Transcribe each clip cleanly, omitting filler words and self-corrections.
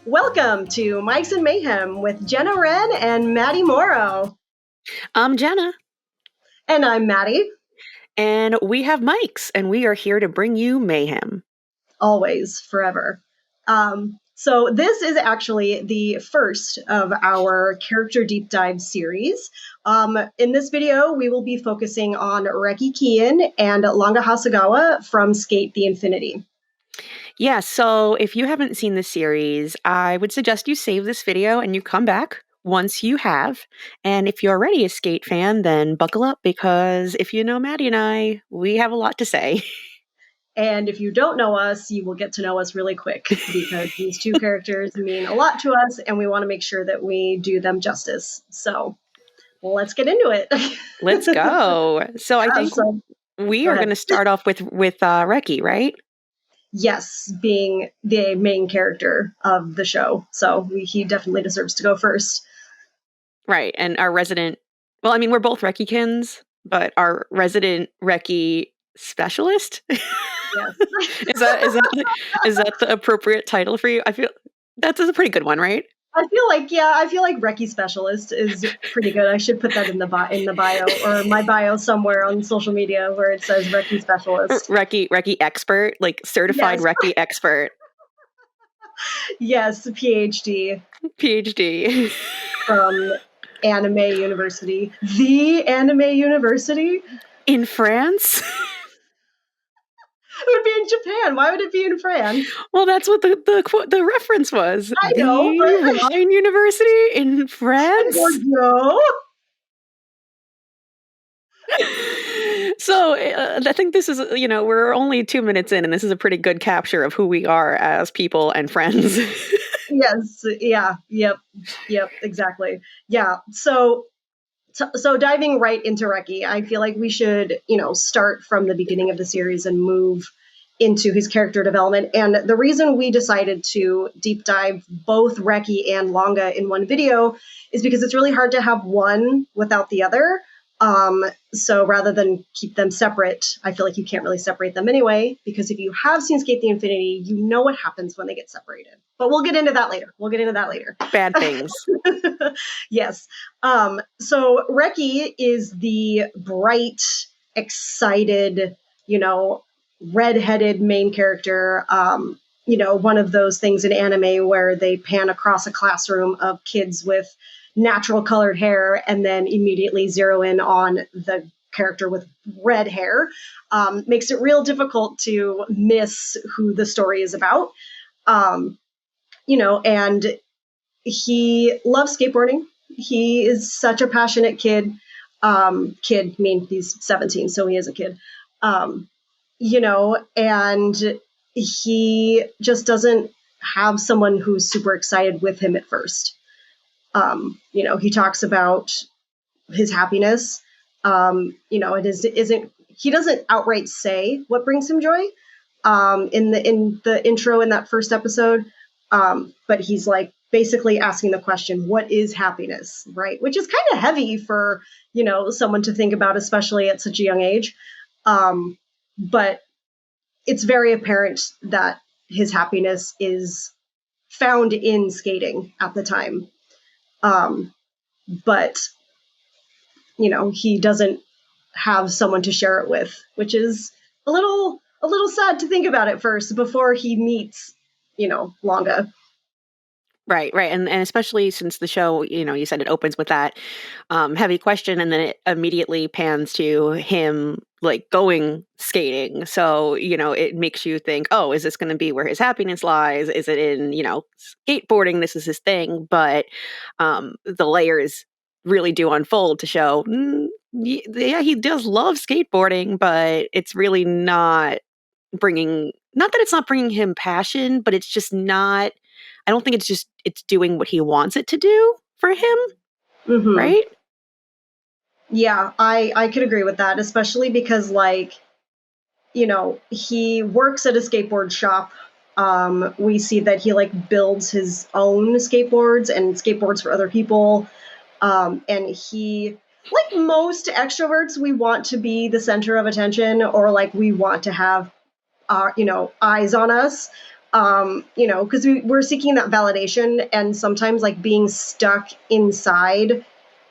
Welcome to Mics and Mayhem with Jenna Wren and Maddie Morrow. I'm Jenna. And I'm Maddie. And we have mics, and we are here to bring you mayhem. Always, forever. So this is actually the first of our character deep dive series. In this video, we will be focusing on Reki Kyan and Langa Hasegawa from Sk8 the Infinity. Yeah, so if you haven't seen the series, I would suggest you save this video and you come back once you have. And if you're already a Sk8 fan, then buckle up, because if you know Maddie and I, we have a lot to say. And if you don't know us, you will get to know us really quick, because these two characters mean a lot to us, and we want to make sure that we do them justice. So let's get into it. Let's go. So I think we are going to start off with Reki, right? Yes, being the main character of the show. So he definitely deserves to go first. Right. And our resident, well, I mean, we're both Rekikins, but our resident Reki specialist. Yes. is that the appropriate title for you? I feel that's a pretty good one, right? I feel like Reki specialist is pretty good. I should put that in the bio, or my bio somewhere on social media where it says Reki specialist. Reki expert, like certified yes. Reki expert. Yes, PhD from Anime University. The Anime University in France. It would be in Japan. Why would it be in France? Well, that's what the reference was. I know. The Wine University in France. No. So I think this is, we're only 2 minutes in, and this is a pretty good capture of who we are as people and friends. Yes. Yeah. Yep. Exactly. Yeah. So diving right into Reki, I feel like we should, start from the beginning of the series and move into his character development. And the reason we decided to deep dive both Reki and Langa in one video is because it's really hard to have one without the other. So rather than keep them separate, I feel like you can't really separate them anyway, because if you have seen Sk8 the Infinity, you know what happens when they get separated. But we'll get into that later. Bad things. Yes. So Reki is the bright, excited, redheaded main character. One of those things in anime where they pan across a classroom of kids with natural colored hair and then immediately zero in on the character with red hair. Makes it real difficult to miss who the story is about. And he loves skateboarding. He is such a passionate kid. He's 17, so he is a kid. And he just doesn't have someone who's super excited with him at first. He talks about his happiness. He doesn't outright say what brings him joy in the intro in that first episode. But he's like basically asking the question, what is happiness, right? Which is kind of heavy for, someone to think about, especially at such a young age. But it's very apparent that his happiness is found in skating at the time. But he doesn't have someone to share it with, which is a little sad to think about at first before he meets, Langa. Right. And especially since the show, you said it opens with that heavy question, and then it immediately pans to him like going skating. So, it makes you think, oh, is this going to be where his happiness lies? Is it in, skateboarding? This is his thing. But the layers really do unfold to show, yeah, he does love skateboarding, but it's really not that it's not bringing him passion, but it's just not, I don't think it's doing what he wants it to do for him. Mm-hmm. Right? Yeah, I could agree with that, especially because he works at a skateboard shop. We see that he builds his own skateboards and skateboards for other people. And he, like most extroverts, we want to be the center of attention, or we want to have eyes on us. Because we're seeking that validation, and sometimes like being stuck inside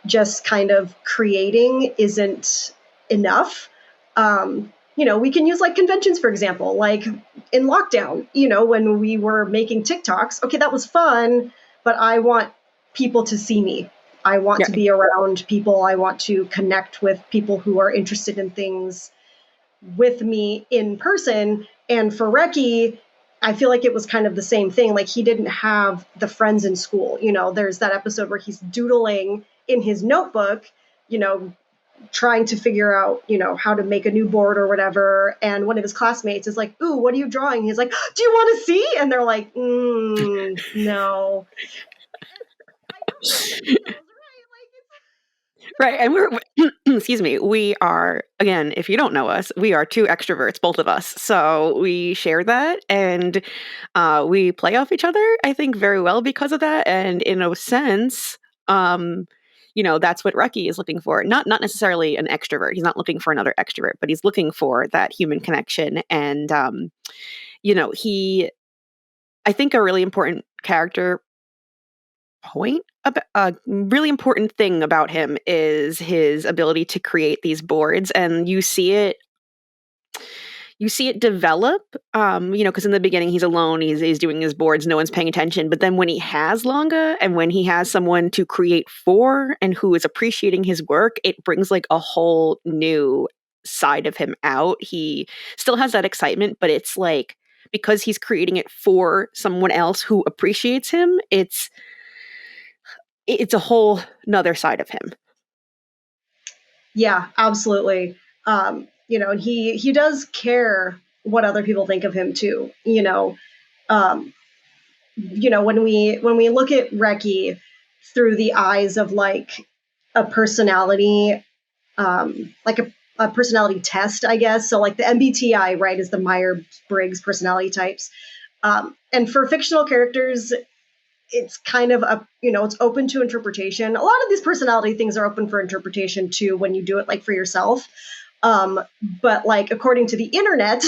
just kind of creating isn't enough. We can use like conventions, for example, like in lockdown, when we were making TikToks. Okay, that was fun, but I want people to see me. I want to be around people. I want to connect with people who are interested in things with me in person. And for Reki, I feel like it was kind of the same thing. Like he didn't have the friends in school. There's that episode where he's doodling in his notebook, trying to figure out, how to make a new board or whatever. And one of his classmates is like, "Ooh, what are you drawing?" He's like, "Do you want to see?" And they're like, "No." Right. And we're, excuse me, we are, again, if you don't know us, we are two extroverts, both of us. So we share that and we play off each other, I think, very well because of that. And in a sense, that's what Reki is looking for. Not necessarily an extrovert. He's not looking for another extrovert, but he's looking for that human connection. And, I think a really important character point, a really important thing about him is his ability to create these boards, and you see it develop, because in the beginning he's alone, he's doing his boards, no one's paying attention, but then when he has Langa and when he has someone to create for and who is appreciating his work, it brings like a whole new side of him out. He still has that excitement, but it's like because he's creating it for someone else who appreciates him, it's a whole nother side of him. Yeah, absolutely. And he does care what other people think of him too. When we look at Reki through the eyes of like a personality, like a personality test, I guess. So like the MBTI, right, is the Myers-Briggs personality types. And for fictional characters, it's kind of it's open to interpretation. A lot of these personality things are open for interpretation too when you do it like for yourself. But like according to the internet,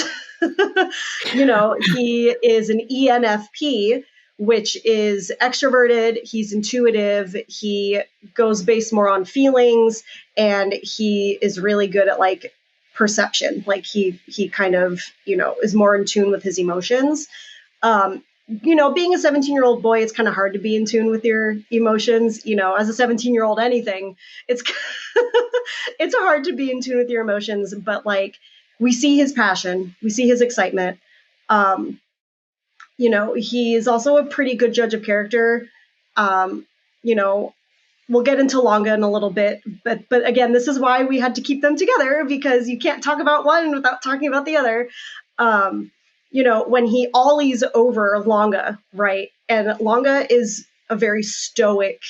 he is an ENFP, which is extroverted. He's intuitive. He goes based more on feelings, and he is really good at like perception. Like he kind of is more in tune with his emotions. Being a 17-year-old boy, it's kind of hard to be in tune with your emotions. As a 17-year-old, anything, it's it's hard to be in tune with your emotions. But like, we see his passion, we see his excitement. He is also a pretty good judge of character. Um, we'll get into Langa in a little bit, but again, this is why we had to keep them together, because you can't talk about one without talking about the other. When he ollies over Langa, right? And Langa is a very stoic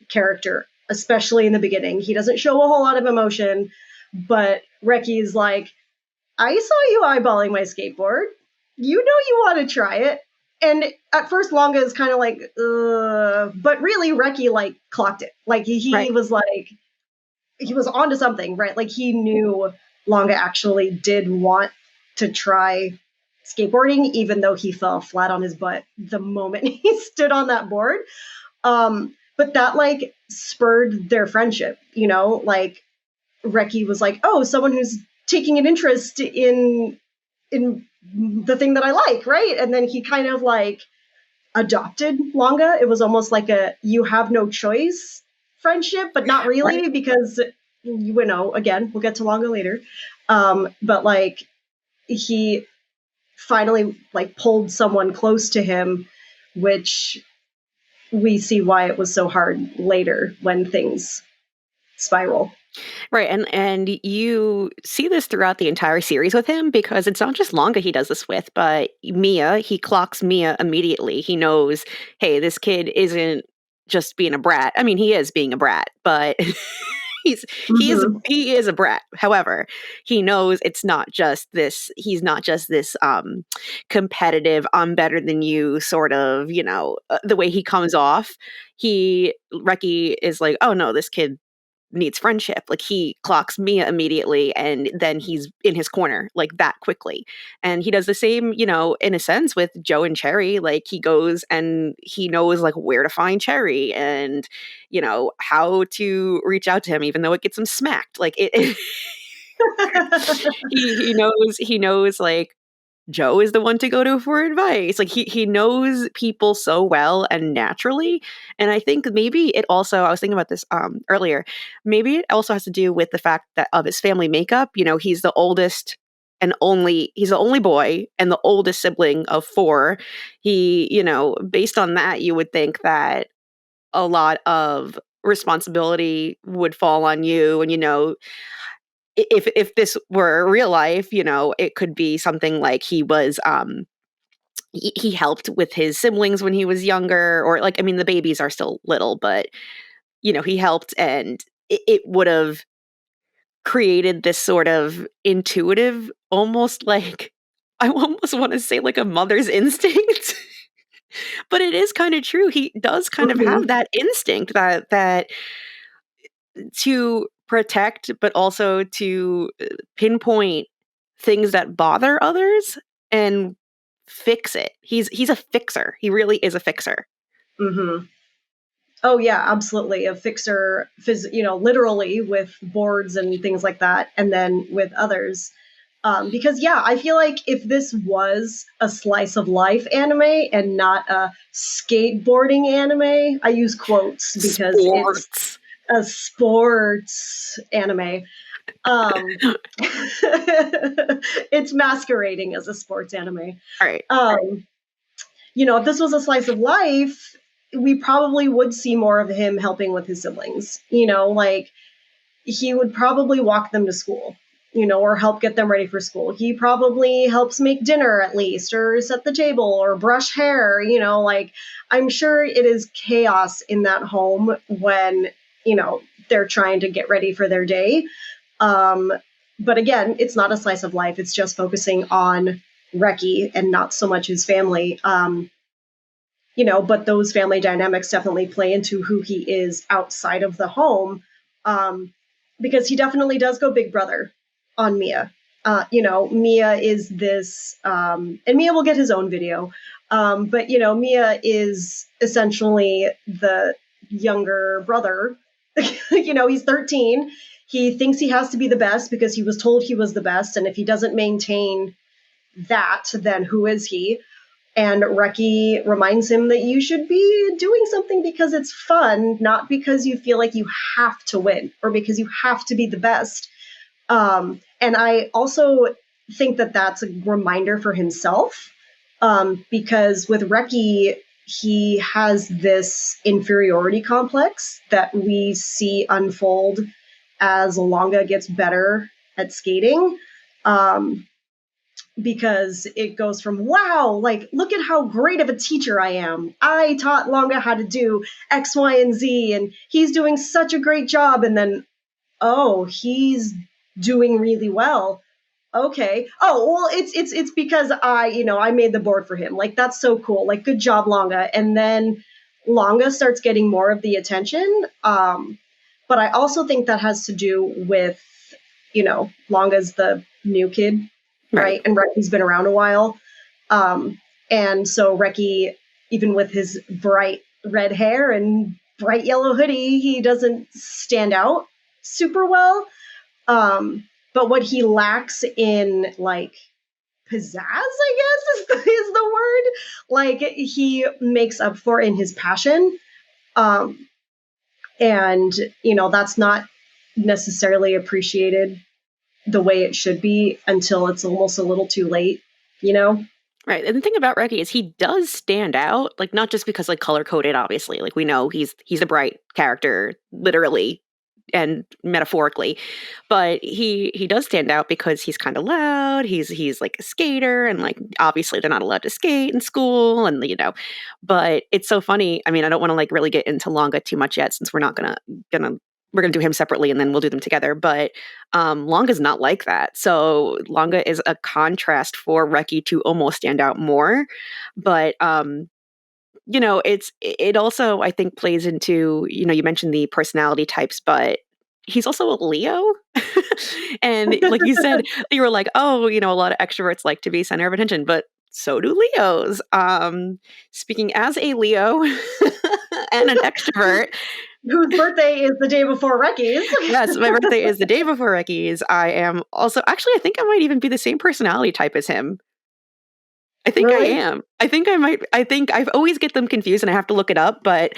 character, especially in the beginning. He doesn't show a whole lot of emotion, but Reki's like, "I saw you eyeballing my skateboard. You know you want to try it." And at first, Langa is kind of like, but really, Reki like clocked it. Like he Right. was like, he was onto something, right? Like he knew Langa actually did want to try skateboarding, even though he fell flat on his butt the moment he stood on that board. But that like spurred their friendship, like Reki was like, "Oh, someone who's taking an interest in the thing that I like," right? And then he kind of like adopted Langa. It was almost like a "you have no choice" friendship, but not really, Right. because again, we'll get to Langa later. But like he finally like pulled someone close to him, which we see why it was so hard later when things spiral. Right. And you see this throughout the entire series with him because it's not just Langa he does this with, but Mia, he clocks Mia immediately. He knows, hey, this kid isn't just being a brat. I mean, he is being a brat, but he's Mm-hmm. he is a brat. However, he knows he's not just this competitive, I'm better than you sort of, the way he comes off. Reki is like, oh no, this kid needs friendship. Like he clocks Mia immediately and then he's in his corner like that quickly. And he does the same, in a sense with Joe and Cherry. Like he goes and he knows like where to find Cherry and, how to reach out to him, even though it gets him smacked. Like it he knows like Joe is the one to go to for advice. Like he knows people so well and naturally. And I think maybe it also, I was thinking about this earlier, maybe it also has to do with the fact that of his family makeup. He's the oldest and he's the only boy and the oldest sibling of four. Based on that, you would think that a lot of responsibility would fall on you. And if this were real life, it could be something like he was he helped with his siblings when he was younger, or like, I mean, the babies are still little, but he helped, and it would have created this sort of intuitive, almost like, I almost want to say like a mother's instinct. But it is kind of true. He does kind of have Mhm. that instinct that to protect, but also to pinpoint things that bother others and fix it. He's a fixer. He really is a fixer. Mhm. Oh yeah, absolutely. A fixer, literally with boards and things like that, and then with others. Because yeah, I feel like if this was a slice of life anime and not a skateboarding anime, I use quotes because it's Sports. a sports anime. Um, it's masquerading as a sports anime. All right. Um, if this was a slice of life, we probably would see more of him helping with his siblings. Like he would probably walk them to school, or help get them ready for school. He probably helps make dinner at least, or set the table, or brush hair, like I'm sure it is chaos in that home when, they're trying to get ready for their day. Um, but again, it's not a slice of life. It's just focusing on Reki and not so much his family. But those family dynamics definitely play into who he is outside of the home, because he definitely does go big brother on Mia. Mia is this, and Mia will get his own video, but Mia is essentially the younger brother. He's 13. He thinks he has to be the best because he was told he was the best, and if he doesn't maintain that, then who is he? And Reki reminds him that you should be doing something because it's fun, not because you feel like you have to win or because you have to be the best. And I also think that that's a reminder for himself, because with Reki, he has this inferiority complex that we see unfold as Langa gets better at skating. Because it goes from, wow, like, look at how great of a teacher I am. I taught Langa how to do X, Y, and Z, and he's doing such a great job. And then, oh, he's doing really well. Okay. Oh, well, it's because I made the board for him. Like, that's so cool. Like, good job, Langa. And then Langa starts getting more of the attention. But I also think that has to do with, Langa's the new kid, right? And Reki's been around a while. And so Reki, even with his bright red hair and bright yellow hoodie, he doesn't stand out super well. But what he lacks in, like, pizzazz, I guess is the word. Like, he makes up for in his passion. And, that's not necessarily appreciated the way it should be until it's almost a little too late, Right. And the thing about Reki is he does stand out, like not just because like color coded, obviously. Like we know he's a bright character, literally and metaphorically. But he does stand out because he's kind of loud. He's like a skater, and like obviously they're not allowed to skate in school, and but it's so funny. I mean, I don't want to like really get into Langa too much yet since we're not gonna we're gonna do him separately and then we'll do them together. But Langa's not like that. So Langa is a contrast for Reki to almost stand out more. But it also I think plays into, you mentioned the personality types, but he's also a Leo. And like you said, you were like, oh, a lot of extroverts like to be center of attention, but so do Leos. Speaking as a Leo and an extrovert, whose birthday is the day before Reki's. yes, my birthday is the day before Reki's. I am also, actually, I think I might even be the same personality type as him. I think Really? I am. I think I might. I think I always get them confused, and I have to look it up. But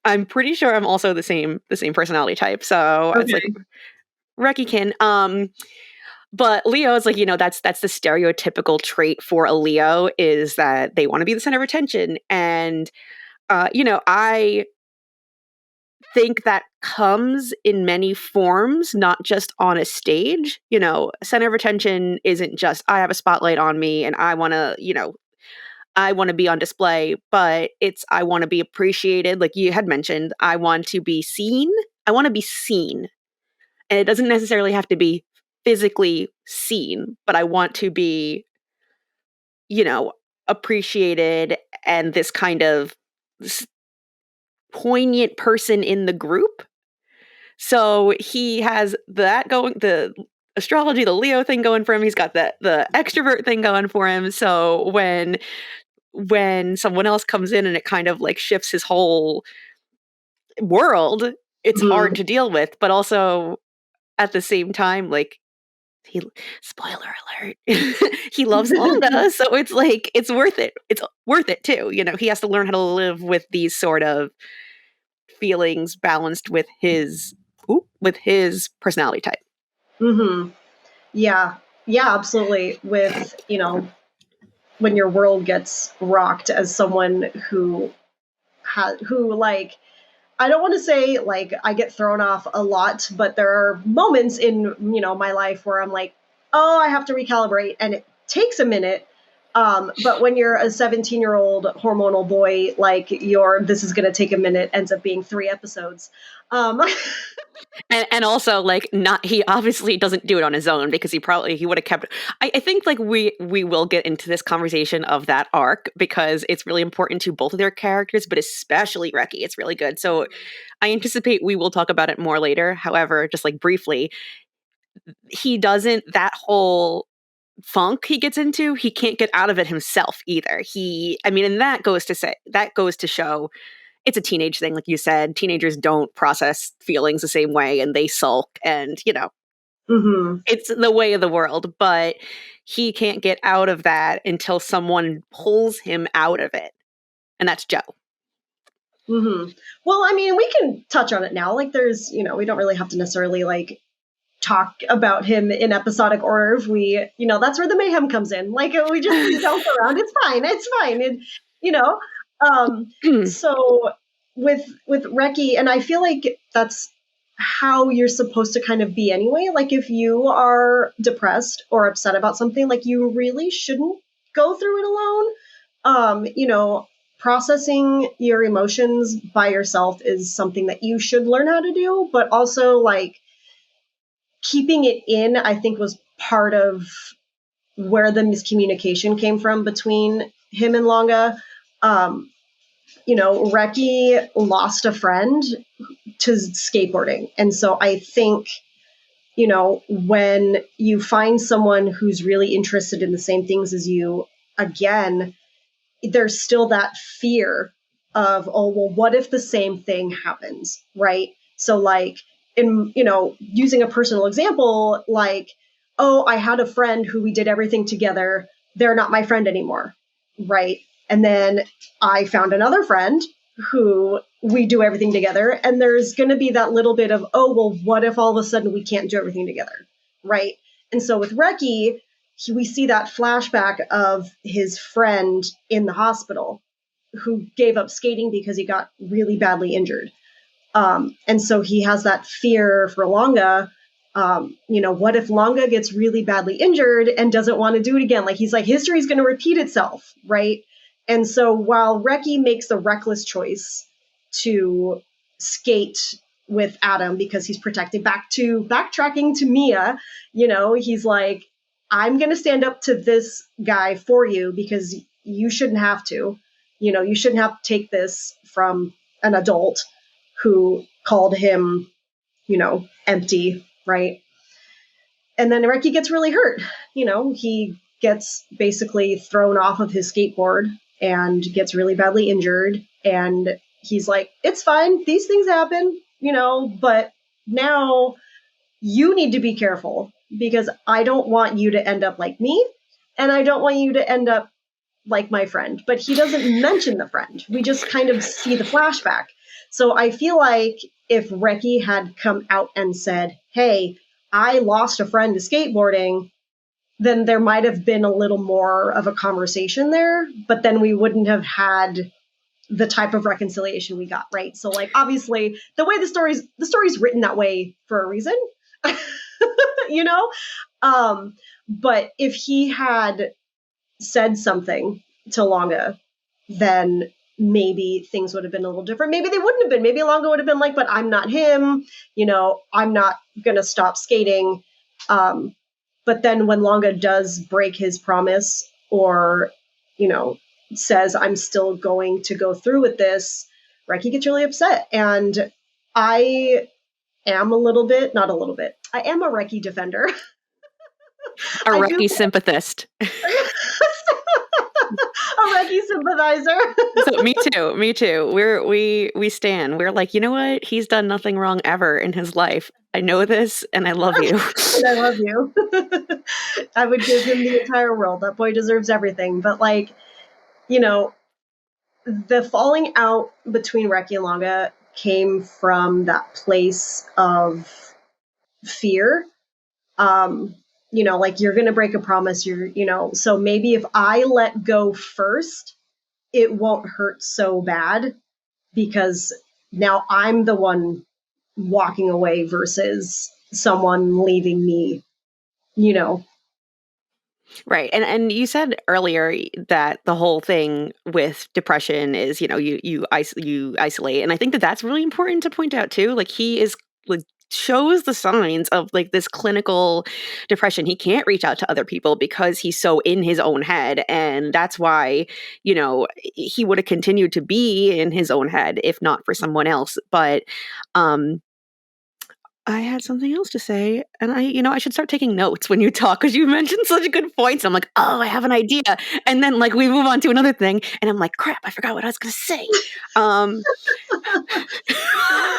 I'm pretty sure I'm also the same personality type. So it's like Reki Kyan. But Leo is like, that's the stereotypical trait for a Leo, is that they want to be the center of attention, and I think that comes in many forms, not just on a stage. Center of attention isn't just I have a spotlight on me and I want to, I want to be on display, but it's I want to be appreciated. Like you had mentioned, I want to be seen. I want to be seen. And it doesn't necessarily have to be physically seen, but I want to be, appreciated, and this kind of poignant person in the group. So he has that going, the astrology, the Leo thing going for him. He's got the extrovert thing going for him. So when someone else comes in and it kind of like shifts his whole world, it's hard to deal with, but also at the same time, like he, spoiler alert, he loves Langa, so it's like it's worth it. It's worth it too. He has to learn how to live with these sort of feelings balanced with his personality type. Yeah, absolutely. With when your world gets rocked as someone who like, I don't want to say like I get thrown off a lot, but there are moments in my life where I'm like, oh, I have to recalibrate, and it takes a minute. But when you're a 17-year-old hormonal boy, like this is going to take a minute, ends up being 3 episodes. And also, like, he obviously doesn't do it on his own, because he would have kept. I think like we will get into this conversation of that arc, because it's really important to both of their characters, but especially Reki. It's really good. So I anticipate we will talk about it more later. However, just like briefly, he doesn't, that whole funk he gets into, he can't get out of it himself either. And that goes to show it's a teenage thing. Like you said, teenagers don't process feelings the same way, and they sulk, and it's the way of the world, but he can't get out of that until someone pulls him out of it. And that's Joe. Well, we can touch on it now. Like there's, we don't really have to necessarily like talk about him in episodic order. If we, that's where the mayhem comes in. Like we just bounce around. It's fine. So with Reki, and I feel like that's how you're supposed to kind of be anyway. Like if you are depressed or upset about something, like you really shouldn't go through it alone. Processing your emotions by yourself is something that you should learn how to do, but also like keeping it in, I think, was part of where the miscommunication came from between him and Langa. Reki lost a friend to skateboarding. And so I think, when you find someone who's really interested in the same things as you, again, there's still that fear of, oh, well, what if the same thing happens, right? So like, using a personal example, like, oh, I had a friend who we did everything together. They're not my friend anymore, right? And then I found another friend who we do everything together. And there's going to be that little bit of, oh, well, what if all of a sudden we can't do everything together, right? And so with Reki, we see that flashback of his friend in the hospital who gave up skating because he got really badly injured. And so he has that fear for Langa. What if Langa gets really badly injured and doesn't want to do it again? Like he's like, history is going to repeat itself, right? And so while Reki makes the reckless choice to skate with Adam because he's protected, backtracking to Mia, he's like, I'm going to stand up to this guy for you because you shouldn't have to. You shouldn't have to take this from an adult who called him, empty, right? And then Reki gets really hurt. He gets basically thrown off of his skateboard and gets really badly injured. And he's like, it's fine. These things happen, but now you need to be careful because I don't want you to end up like me. And I don't want you to end up like my friend. But he doesn't mention the friend. We just kind of see the flashback. So I feel like if Reki had come out and said, hey, I lost a friend to skateboarding, then there might have been a little more of a conversation there, but then we wouldn't have had the type of reconciliation we got, right? So like obviously the way the story's written that way for a reason. But if he had said something to Langa, then maybe things would have been a little different. Maybe they wouldn't have been. Maybe Langa would have been like, but I'm not him. I'm not going to stop skating. But then when Langa does break his promise or, says, I'm still going to go through with this, Reki gets really upset. And I am not a little bit. I am a Reki defender. A Reki sympathist. A Reki sympathizer. So me too. We stand. We're like, you know what? He's done nothing wrong ever in his life. I know this, and I love you. And I love you. I would give him the entire world. That boy deserves everything. But the falling out between Reki and Langa came from that place of fear. Like you're going to break a promise. So maybe if I let go first, it won't hurt so bad because now I'm the one walking away versus someone leaving me, Right. And you said earlier that the whole thing with depression is, you isolate. And I think that that's really important to point out too. Like he is like shows the signs of like this clinical depression. He can't reach out to other people because he's so in his own head. And that's why, he would have continued to be in his own head if not for someone else. But I had something else to say, and I should start taking notes when you talk because you mentioned such good points. I'm like, oh, I have an idea, and then like we move on to another thing, and I'm like, crap, I forgot what I was going to say.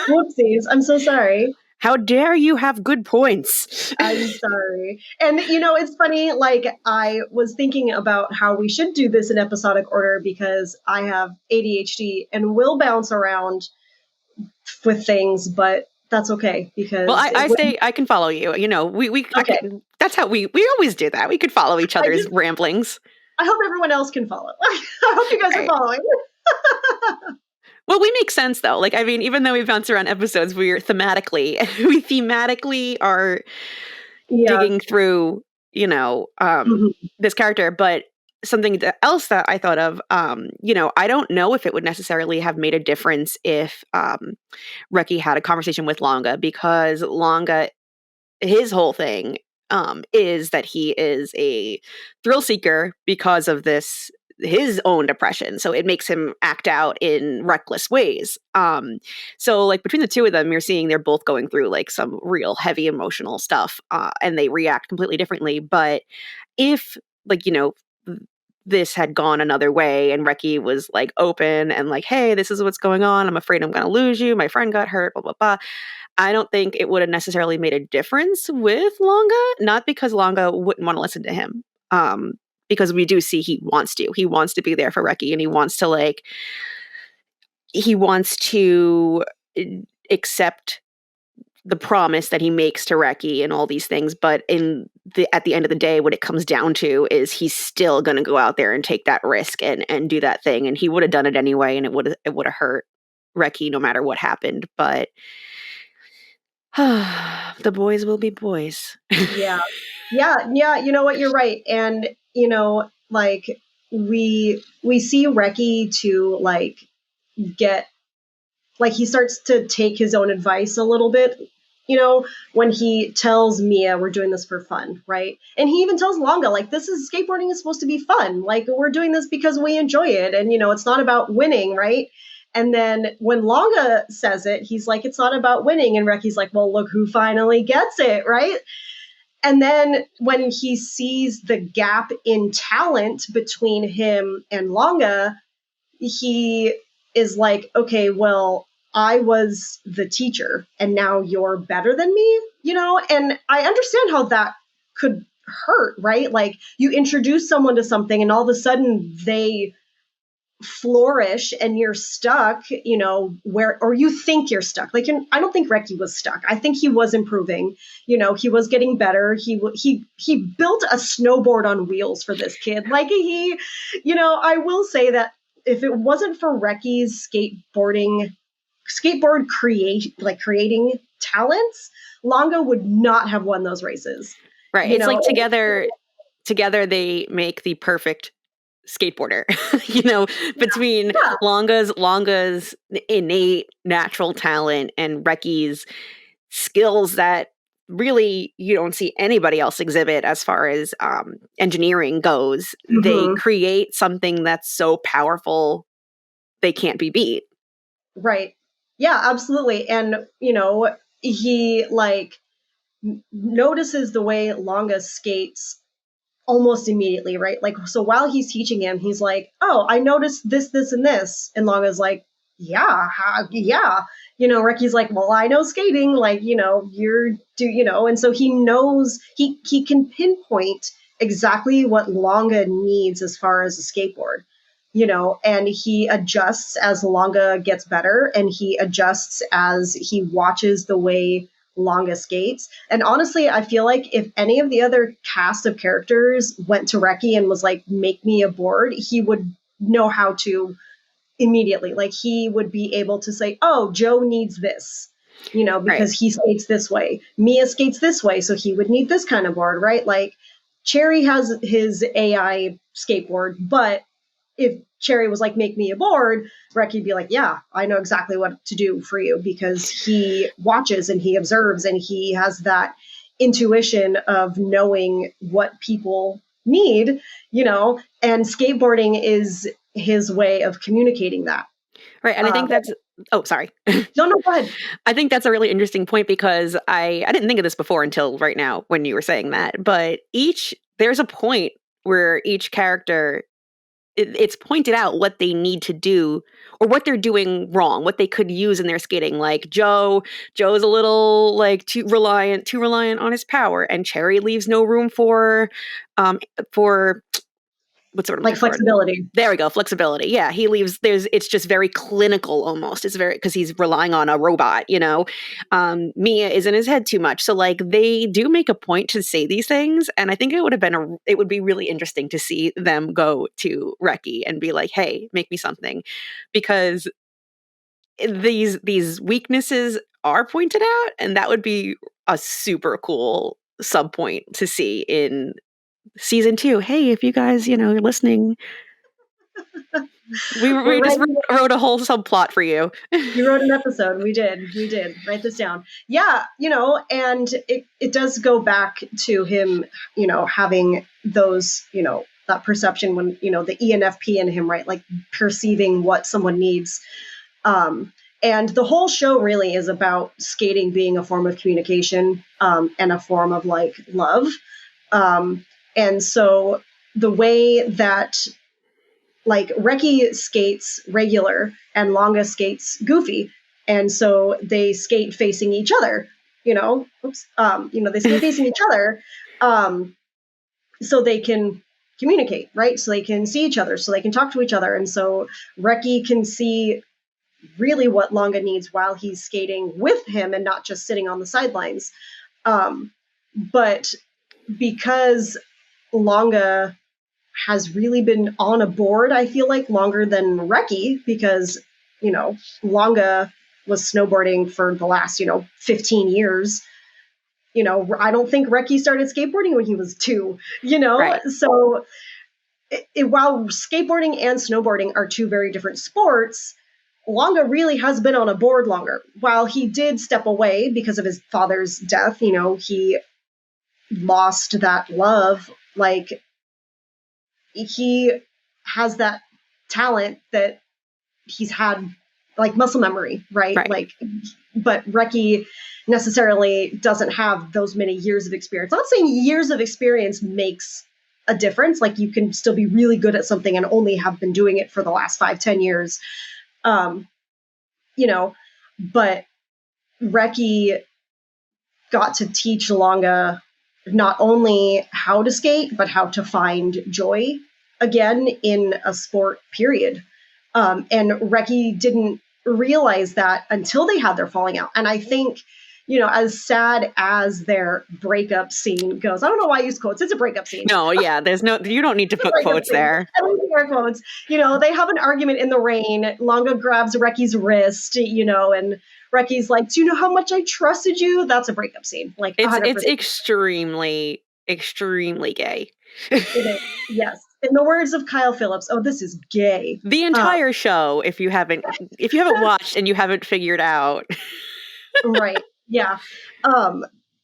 Whoopsies! I'm so sorry. How dare you have good points? I'm sorry. And it's funny. Like I was thinking about how we should do this in episodic order because I have ADHD and will bounce around with things, but that's okay because I say I can follow you. We okay. That's how we always do that. We could follow each other's ramblings. I hope everyone else can follow. I hope you guys are following. Well, we make sense though. Like, I mean, even though we bounce around episodes, we thematically are digging through, this character, but something else that I thought of, I don't know if it would necessarily have made a difference if Reki had a conversation with Langa because Langa, his whole thing is that he is a thrill seeker because of his own depression. So it makes him act out in reckless ways. So like between the two of them, you're seeing they're both going through like some real heavy emotional stuff and they react completely differently. But if this had gone another way and Reki was like open and like, hey, this is what's going on. I'm afraid I'm going to lose you. My friend got hurt, blah, blah, blah. I don't think it would have necessarily made a difference with Langa, not because Langa wouldn't want to listen to him. Because we do see he wants to be there for Reki and he wants to accept the promise that he makes to Reki and all these things. But at the end of the day, what it comes down to is he's still going to go out there and take that risk and do that thing. And he would have done it anyway. And it would have hurt Reki no matter what happened. But the boys will be boys. Yeah. You know what? You're right. And, like we see Reki to like get, like he starts to take his own advice a little bit, when he tells Mia we're doing this for fun, right? And he even tells Langa, like, skateboarding is supposed to be fun. Like, we're doing this because we enjoy it. And, it's not about winning, right? And then when Langa says it, he's like, it's not about winning. And Reki's like, well, look who finally gets it, right? And then when he sees the gap in talent between him and Langa, he is like, okay, well, I was the teacher and now you're better than me, And I understand how that could hurt, right? Like you introduce someone to something and all of a sudden they flourish and you're stuck, or you think you're stuck. Like I don't think Reki was stuck. I think he was improving. He was getting better. He built a snowboard on wheels for this kid. Like I will say that if it wasn't for Reki's skateboard creating talents, Langa would not have won those races. Right. It's like together they make the perfect skateboarder, between Langa's innate natural talent and Reki's skills that really you don't see anybody else exhibit as far as engineering goes. Mm-hmm. They create something that's so powerful they can't be beat. Right. Yeah, absolutely. And, he notices the way Langa skates almost immediately, right? Like, so while he's teaching him, he's like, oh, I noticed this, this, and this. And Langa's like, yeah. Reki's like, well, I know skating, like, and so he knows, he can pinpoint exactly what Langa needs as far as a skateboard, and he adjusts as Langa gets better, and he adjusts as he watches the way Langa skates. And honestly, I feel like if any of the other cast of characters went to Reki and was like, make me a board, he would know how to immediately. Like he would be able to say, oh, Joe needs this, because he skates this way. Mia skates this way, so he would need this kind of board, right? Like Cherry has his AI skateboard, but if Cherry was like, make me a board, Reki'd be like, yeah, I know exactly what to do for you, because he watches and he observes and he has that intuition of knowing what people need, and skateboarding is his way of communicating that. Right. And I think that's, sorry. No, go ahead. I think that's a really interesting point, because I didn't think of this before until right now when you were saying that, but there's a point where each character, it's pointed out what they need to do or what they're doing wrong, what they could use in their skating. Like Joe's a little like too reliant on his power, and Cherry leaves no room for what's sort of like flexibility. There we go, flexibility. Yeah, he leaves. It's just very clinical almost. It's very, because he's relying on a robot. Mia is in his head too much. So like they do make a point to say these things, and I think it would be really interesting to see them go to Reki and be like, hey, make me something, because these weaknesses are pointed out, and that would be a super cool sub point to see in season 2. Hey, if you guys, you're listening, we just wrote a whole subplot for you. We wrote an episode. We did. Write this down. Yeah, and it does go back to him, having those, that perception when, the ENFP in him, right? Like perceiving what someone needs. And the whole show really is about skating being a form of communication, and a form of like love. And so the way that like Reki skates regular and Langa skates goofy, and so they skate facing each other, they skate facing each other, so they can communicate, right? So they can see each other, so they can talk to each other. And so Reki can see really what Langa needs while he's skating with him and not just sitting on the sidelines. But because Langa has really been on a board, I feel like, longer than Reki, because, Langa was snowboarding for the last, 15 years. I don't think Reki started skateboarding when he was 2, Right. So while skateboarding and snowboarding are two very different sports, Langa really has been on a board longer. While he did step away because of his father's death, he lost that love, like he has that talent that he's had like muscle memory, right? Right. Like, but Reki necessarily doesn't have those many years of experience. I'm not saying years of experience makes a difference. Like you can still be really good at something and only have been doing it for the last 5-10 years. You know, but Reki got to teach Langa not only how to skate, but how to find joy again in a sport, period. And Reki didn't realize that until they had their falling out. And I think, you know, as sad as their breakup scene goes, I don't know why I use quotes. It's a breakup scene. No, yeah, you don't need to put quotes there. I don't air quotes. You know, they have an argument in the rain. Langa grabs Reki's wrist, you know, and Reki's like, "Do you know how much I trusted you?" That's a breakup scene. Like, 100%. It's extremely, extremely gay. It is. Yes. In the words of Kyle Phillips, oh, this is gay. The entire show, if you haven't watched and you haven't figured out. Right. Yeah.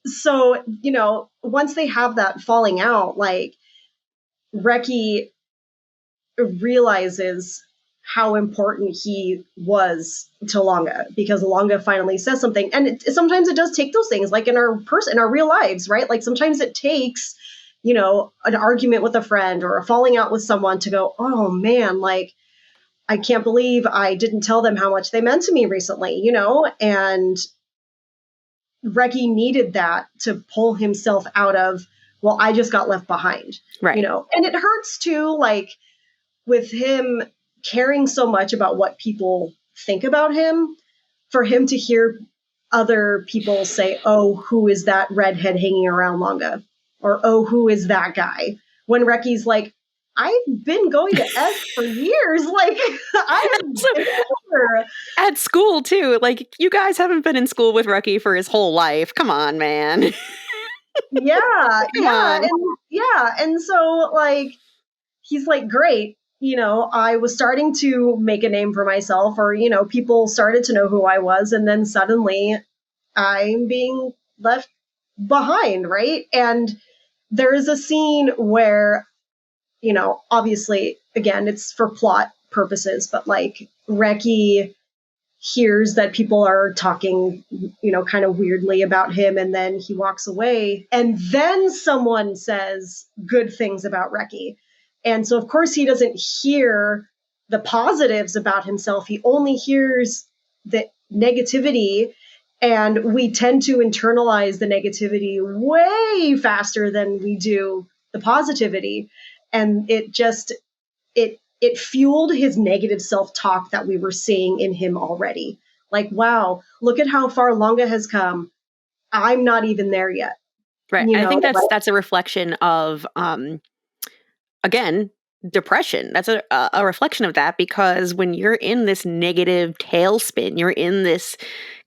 So, you know, once they have that falling out, like Reki realizes how important he was to Langa because Langa finally says something. And sometimes it does take those things, like in our real lives, right? Like sometimes it takes, you know, an argument with a friend or a falling out with someone to go, oh man, like I can't believe I didn't tell them how much they meant to me recently, you know? And Reki needed that to pull himself out of, well, I just got left behind, right? You know, and it hurts too, like with him caring so much about what people think about him, for him to hear other people say, oh, who is that redhead hanging around Langa? Or, oh, who is that guy? When Reki's like, I've been going to S for years. Like, I have been over. At school, too. Like, you guys haven't been in school with Reki for his whole life. Come on, man. Yeah. And so, like, he's like, great. You know, I was starting to make a name for myself, or, you know, people started to know who I was. And then suddenly I'm being left behind, right? And there is a scene where, you know, obviously, again, it's for plot purposes, but like Reki hears that people are talking, you know, kind of weirdly about him, and then he walks away. And then someone says good things about Reki. And so, of course, he doesn't hear the positives about himself. He only hears the negativity. And we tend to internalize the negativity way faster than we do the positivity. And it fueled his negative self-talk that we were seeing in him already. Like, wow, look at how far Langa has come. I'm not even there yet. Right. You and know, I think that's a reflection of, again, depression. That's a reflection of that, because when you're in this negative tailspin, you're in this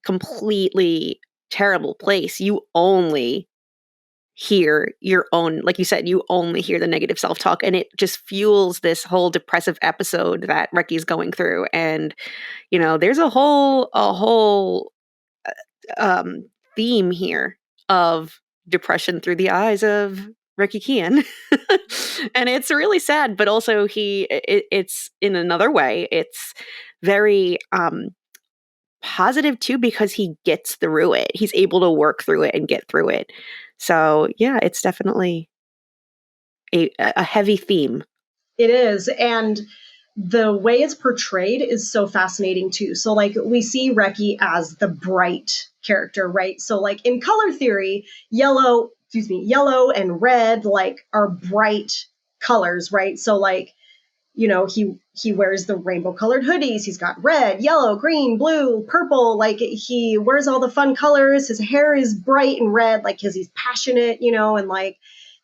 completely terrible place, you only hear your own, like you said, you only hear the negative self-talk, and it just fuels this whole depressive episode that Reki's going through. And, you know, there's a whole theme here of depression through the eyes of Reki Kyan. And it's really sad, but also it's in another way, it's very positive too, because he gets through it. He's able to work through it and get through it. So yeah, it's definitely a heavy theme. It is. And the way it's portrayed is so fascinating too. So like we see Reki as the bright character, right? So like in color theory, yellow and red like are bright colors, right? So like, you know, he wears the rainbow colored hoodies. He's got red, yellow, green, blue, purple. Like he wears all the fun colors. His hair is bright and red, like because he's passionate, you know, and like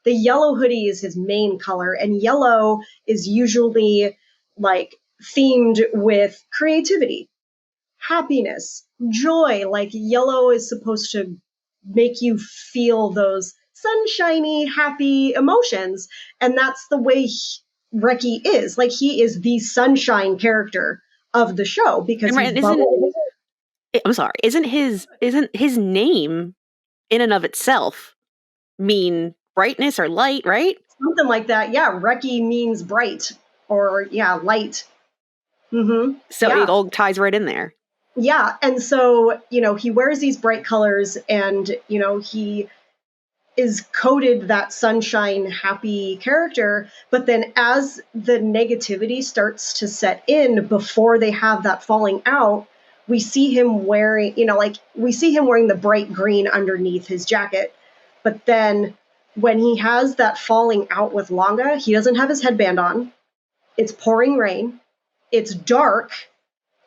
the yellow hoodie is his main color. And yellow is usually like themed with creativity, happiness, joy. Like yellow is supposed to make you feel those sunshiny, happy emotions. And that's the way Reki is. Like he is the sunshine character of the show because he's bubbly. I'm sorry, isn't his name in and of itself mean brightness or light, right? Something like that. Yeah, Reki means bright or light. So it Yeah. all ties right in there. Yeah. And so, he wears these bright colors and, he is coded that sunshine happy character, but then as the negativity starts to set in before they have that falling out, we see him wearing, we see him wearing the bright green underneath his jacket. But then when he has that falling out with Langa, he doesn't have his headband on. It's pouring rain, it's dark,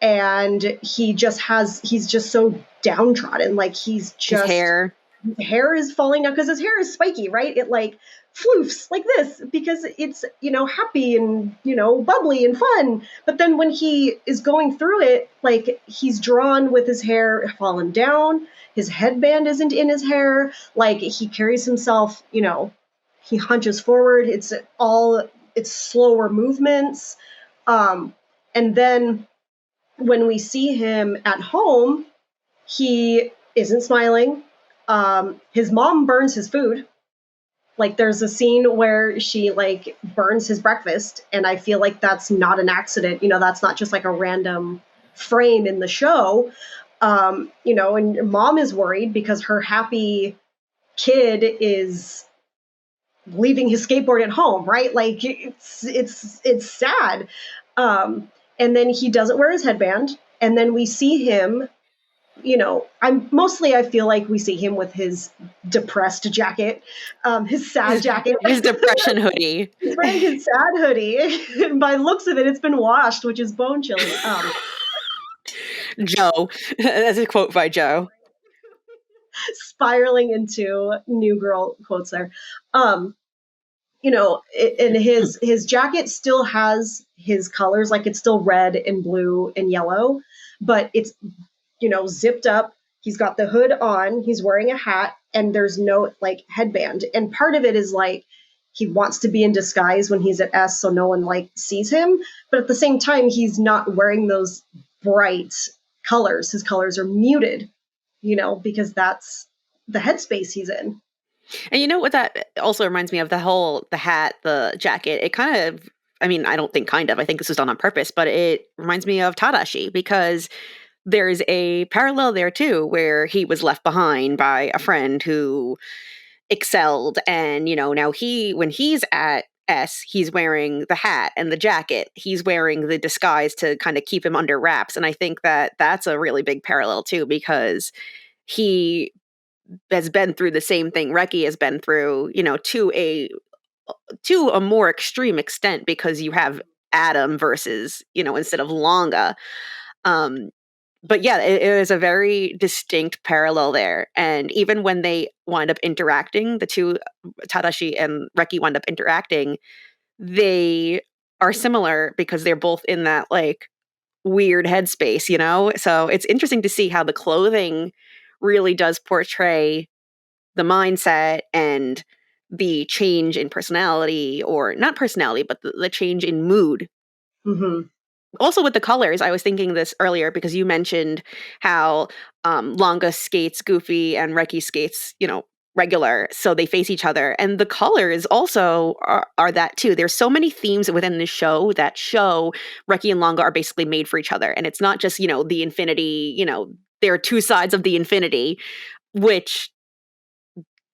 and he's just so downtrodden. Like His hair. his hair is falling out because his hair is spiky, right? It like floofs like this because it's, happy and, bubbly and fun. But then when he is going through it, like he's drawn with his hair fallen down, his headband isn't in his hair, like he carries himself, he hunches forward. It's slower movements. And then when we see him at home, he isn't smiling. His mom burns his food. Like there's a scene where she like burns his breakfast, and I feel like that's not an accident. That's not just like a random frame in the show. And mom is worried because her happy kid is leaving his skateboard at home, right? Like it's sad. And then he doesn't wear his headband, and then we see him, I feel like we see him with his depressed jacket, his sad jacket. His depression hoodie. He's wearing his sad hoodie. And by looks of it, it's been washed, which is bone chilling. Joe. That's a quote by Joe. Spiraling into new girl quotes there. And his jacket still has his colors, like it's still red and blue and yellow, but it's, zipped up. He's got the hood on, he's wearing a hat, and there's no like headband. And part of it is like he wants to be in disguise when he's at S so no one like sees him. But at the same time, he's not wearing those bright colors. His colors are muted, because that's the headspace he's in. And you know what that also reminds me of? The hat, the jacket. It kind of, I mean, I don't think kind of, I think this was done on purpose, but it reminds me of Tadashi because there's a parallel there too, where he was left behind by a friend who excelled. And, now when he's at S, he's wearing the hat and the jacket. He's wearing the disguise to kind of keep him under wraps. And I think that that's a really big parallel too, because he has been through the same thing Reki has been through, to a more extreme extent, because you have Adam versus, instead of Langa. But yeah, it is a very distinct parallel there. And even when they wind up interacting, the two, Tadashi and Reki, wind up interacting, they are similar because they're both in that like weird headspace, So it's interesting to see how the clothing really does portray the mindset and the change in personality, or not personality, but the change in mood. Mm-hmm. Also with the colors, I was thinking this earlier because you mentioned how Langa skates goofy and Reki skates, regular, so they face each other. And the colors also are that too. There's so many themes within the show that show Reki and Langa are basically made for each other. And it's not just, the infinity, there are two sides of the infinity, which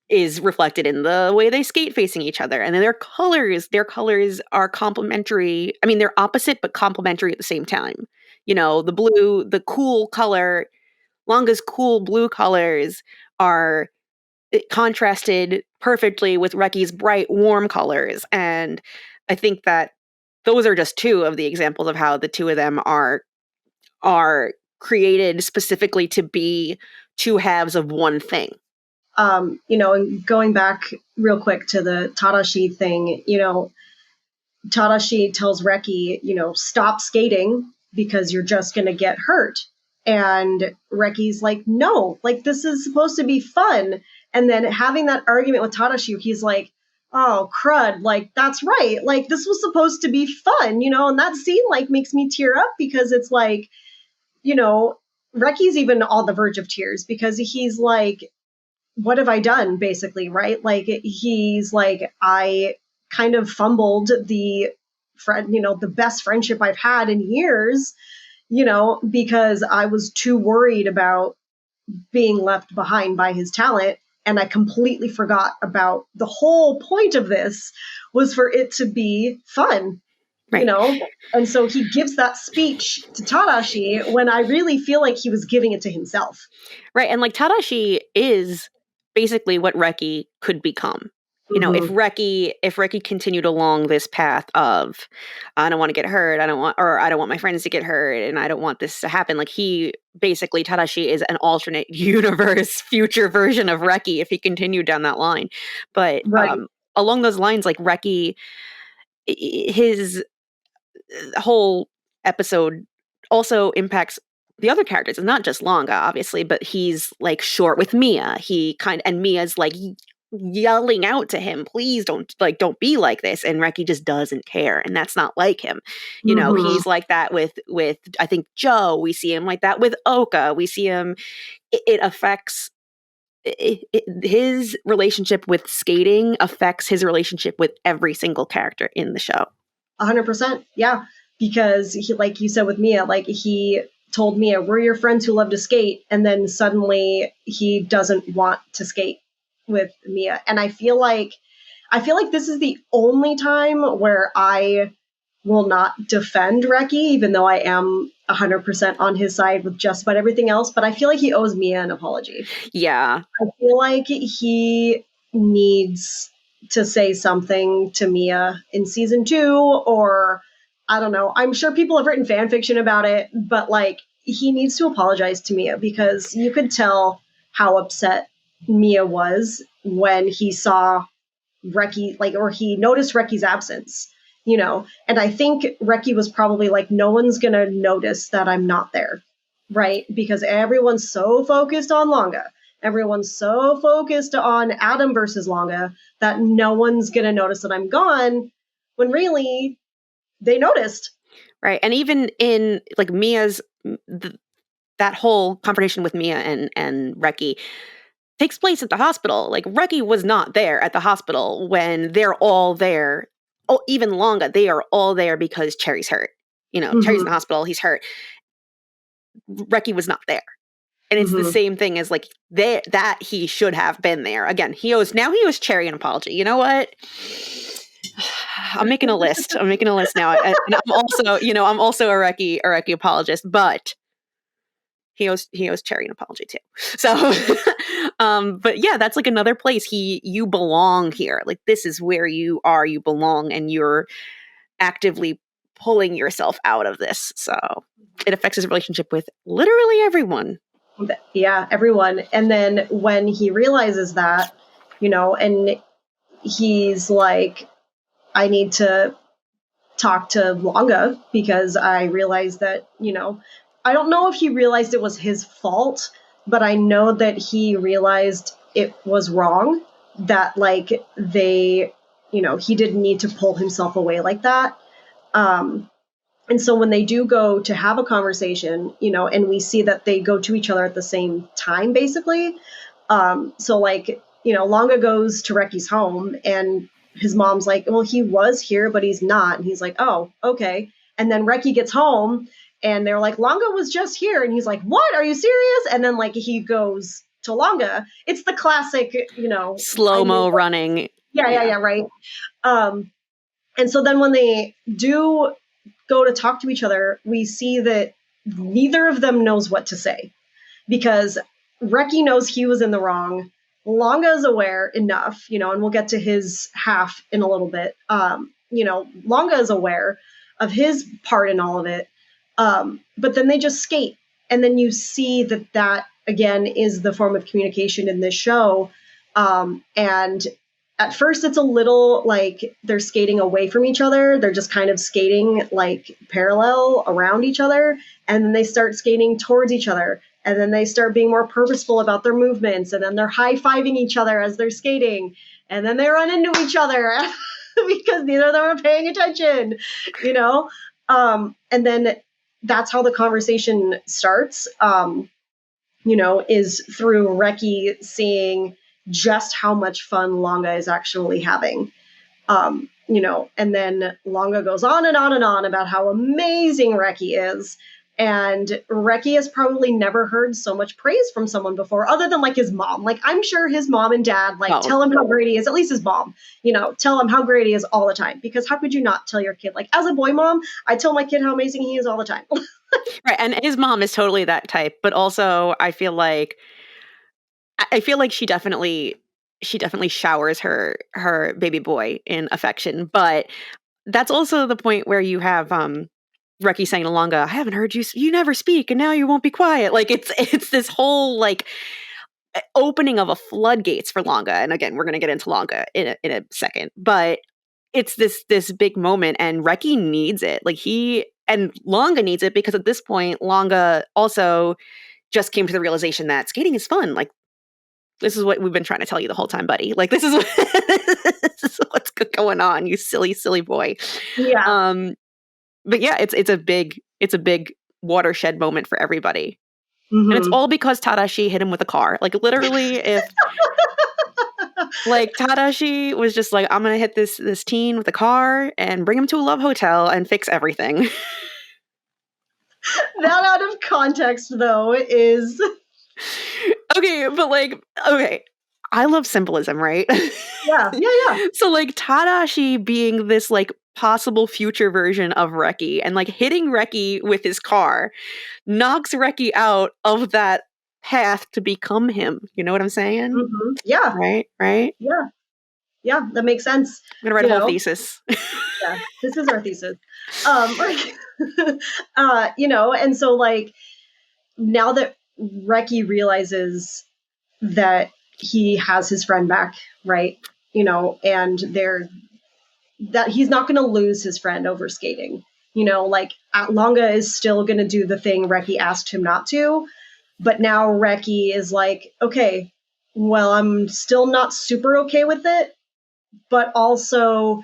is reflected in the way they skate facing each other. And then their colors are complementary. I mean, they're opposite but complementary at the same time. The cool color, Langa's cool blue colors are contrasted perfectly with Reki's bright warm colors. And I think that those are just two of the examples of how the two of them are created specifically to be two halves of one thing. And going back real quick to the Tadashi thing, Tadashi tells Reki, stop skating because you're just going to get hurt. And Reki's like, no, like this is supposed to be fun. And then having that argument with Tadashi, he's like, oh, crud, like that's right. Like this was supposed to be fun, and that scene like makes me tear up because it's like, Reki's even on the verge of tears because he's like, what have I done, basically, right? Like he's like, I kind of fumbled the friend, the best friendship I've had in years, because I was too worried about being left behind by his talent. And I completely forgot about the whole point of this was for it to be fun, Right. And so he gives that speech to Tadashi when I really feel like he was giving it to himself. Right. And like Tadashi is basically what Reki could become. If Reki continued along this path of I don't want to get hurt, I don't want my friends to get hurt, and I don't want this to happen. Like Tadashi is an alternate universe, future version of Reki if he continued down that line. But Right. Along those lines, like Reki, his whole episode also impacts the other characters. It's not just Langa, obviously, but he's like short with Mia. And Mia's like yelling out to him, please don't be like this. And Reki just doesn't care. And that's not like him. He's like that with I think Joe. We see him like that with Oka. We see him, it affects his relationship with skating affects his relationship with every single character in the show. 100%. Yeah. Because he, like you said with Mia, like he told Mia, we're your friends who love to skate. And then suddenly he doesn't want to skate with Mia. And I feel like this is the only time where I will not defend Reki, even though I am 100% on his side with just about everything else. But I feel like he owes Mia an apology. Yeah. I feel like he needs to say something to Mia in season 2, or I don't know. I'm sure people have written fan fiction about it, but like he needs to apologize to Mia, because you could tell how upset Mia was when he saw Reki, or he noticed Reki's absence, and I think Reki was probably like, no one's going to notice that I'm not there, right? Because everyone's so focused on Langa. Everyone's so focused on Adam versus Langa that no one's going to notice that I'm gone, when really they noticed. Right. And even in like Mia's, that whole confrontation with Mia and Reki takes place at the hospital. Like Reki was not there at the hospital when they're all there. Oh, even Langa, they are all there because Cherry's hurt. Cherry's in the hospital, he's hurt. Reki was not there. And it's the same thing as like that he should have been there. Again, he owes Cherry an apology. You know what? I'm making a list. I'm making a list now. And I'm also a Reki apologist, but he owes Cherry an apology too. So, but yeah, that's like another place you belong here. Like this is where you are. You belong, and you're actively pulling yourself out of this. So it affects his relationship with literally everyone. Yeah, everyone. And then when he realizes that, and he's like, I need to talk to Langa, because I realized that, I don't know if he realized it was his fault, but I know that he realized it was wrong, that like they, he didn't need to pull himself away like that. And so when they do go to have a conversation, and we see that they go to each other at the same time, basically. So like, Langa goes to Reki's home, and his mom's like, well, he was here, but he's not. And he's like, oh, okay. And then Reki gets home, and they're like, Langa was just here. And he's like, what? Are you serious? And then like he goes to Langa. It's the classic, slow-mo running. Yeah, right. And so then when they do go to talk to each other, we see that neither of them knows what to say, because Reki knows he was in the wrong. Langa is aware enough, and we'll get to his half in a little bit. Langa is aware of his part in all of it. But then they just skate. And then you see that again is the form of communication in this show. And at first it's a little like they're skating away from each other. They're just kind of skating like parallel around each other. And then they start skating towards each other. And then they start being more purposeful about their movements. And then they're high-fiving each other as they're skating. And then they run into each other because neither of them are paying attention, and then that's how the conversation starts, is through Reki seeing just how much fun Langa is actually having. and then Langa goes on and on and on about how amazing Reki is. And Reki has probably never heard so much praise from someone before, other than like his mom. Like, I'm sure his mom and dad tell him how great he is. At least his mom, tell him how great he is all the time. Because how could you not tell your kid? Like, as a boy mom, I tell my kid how amazing he is all the time. Right, and his mom is totally that type. But also, I feel like she definitely showers her baby boy in affection. But that's also the point where you have Reki saying to Langa, "I haven't heard you never speak, and now you won't be quiet." Like it's this whole like opening of a floodgates for Langa. And again, we're gonna get into Langa in a second, but it's this big moment, and Reki needs it. Like and Langa needs it, because at this point, Langa also just came to the realization that skating is fun. Like, this is what we've been trying to tell you the whole time, buddy. Like, this is what's going on, you silly, silly boy. Yeah. But yeah, it's a big watershed moment for everybody. Mm-hmm. And it's all because Tadashi hit him with a car. Like, literally, if like Tadashi was just like, I'm gonna hit this teen with a car and bring him to a love hotel and fix everything. That out of context, though, is okay, but okay, I love symbolism, right? Yeah. So like Tadashi being this like possible future version of Reki, and like hitting Reki with his car knocks Reki out of that path to become him. You know what I'm saying? Mm-hmm. Yeah. Right? Yeah, that makes sense. I'm gonna write a whole thesis. Yeah, this is our thesis. And so like now that Reki realizes that he has his friend back, right? And that he's not going to lose his friend over skating. Like Langa is still going to do the thing Reki asked him not to, but now Reki is like, okay, well, I'm still not super okay with it, but also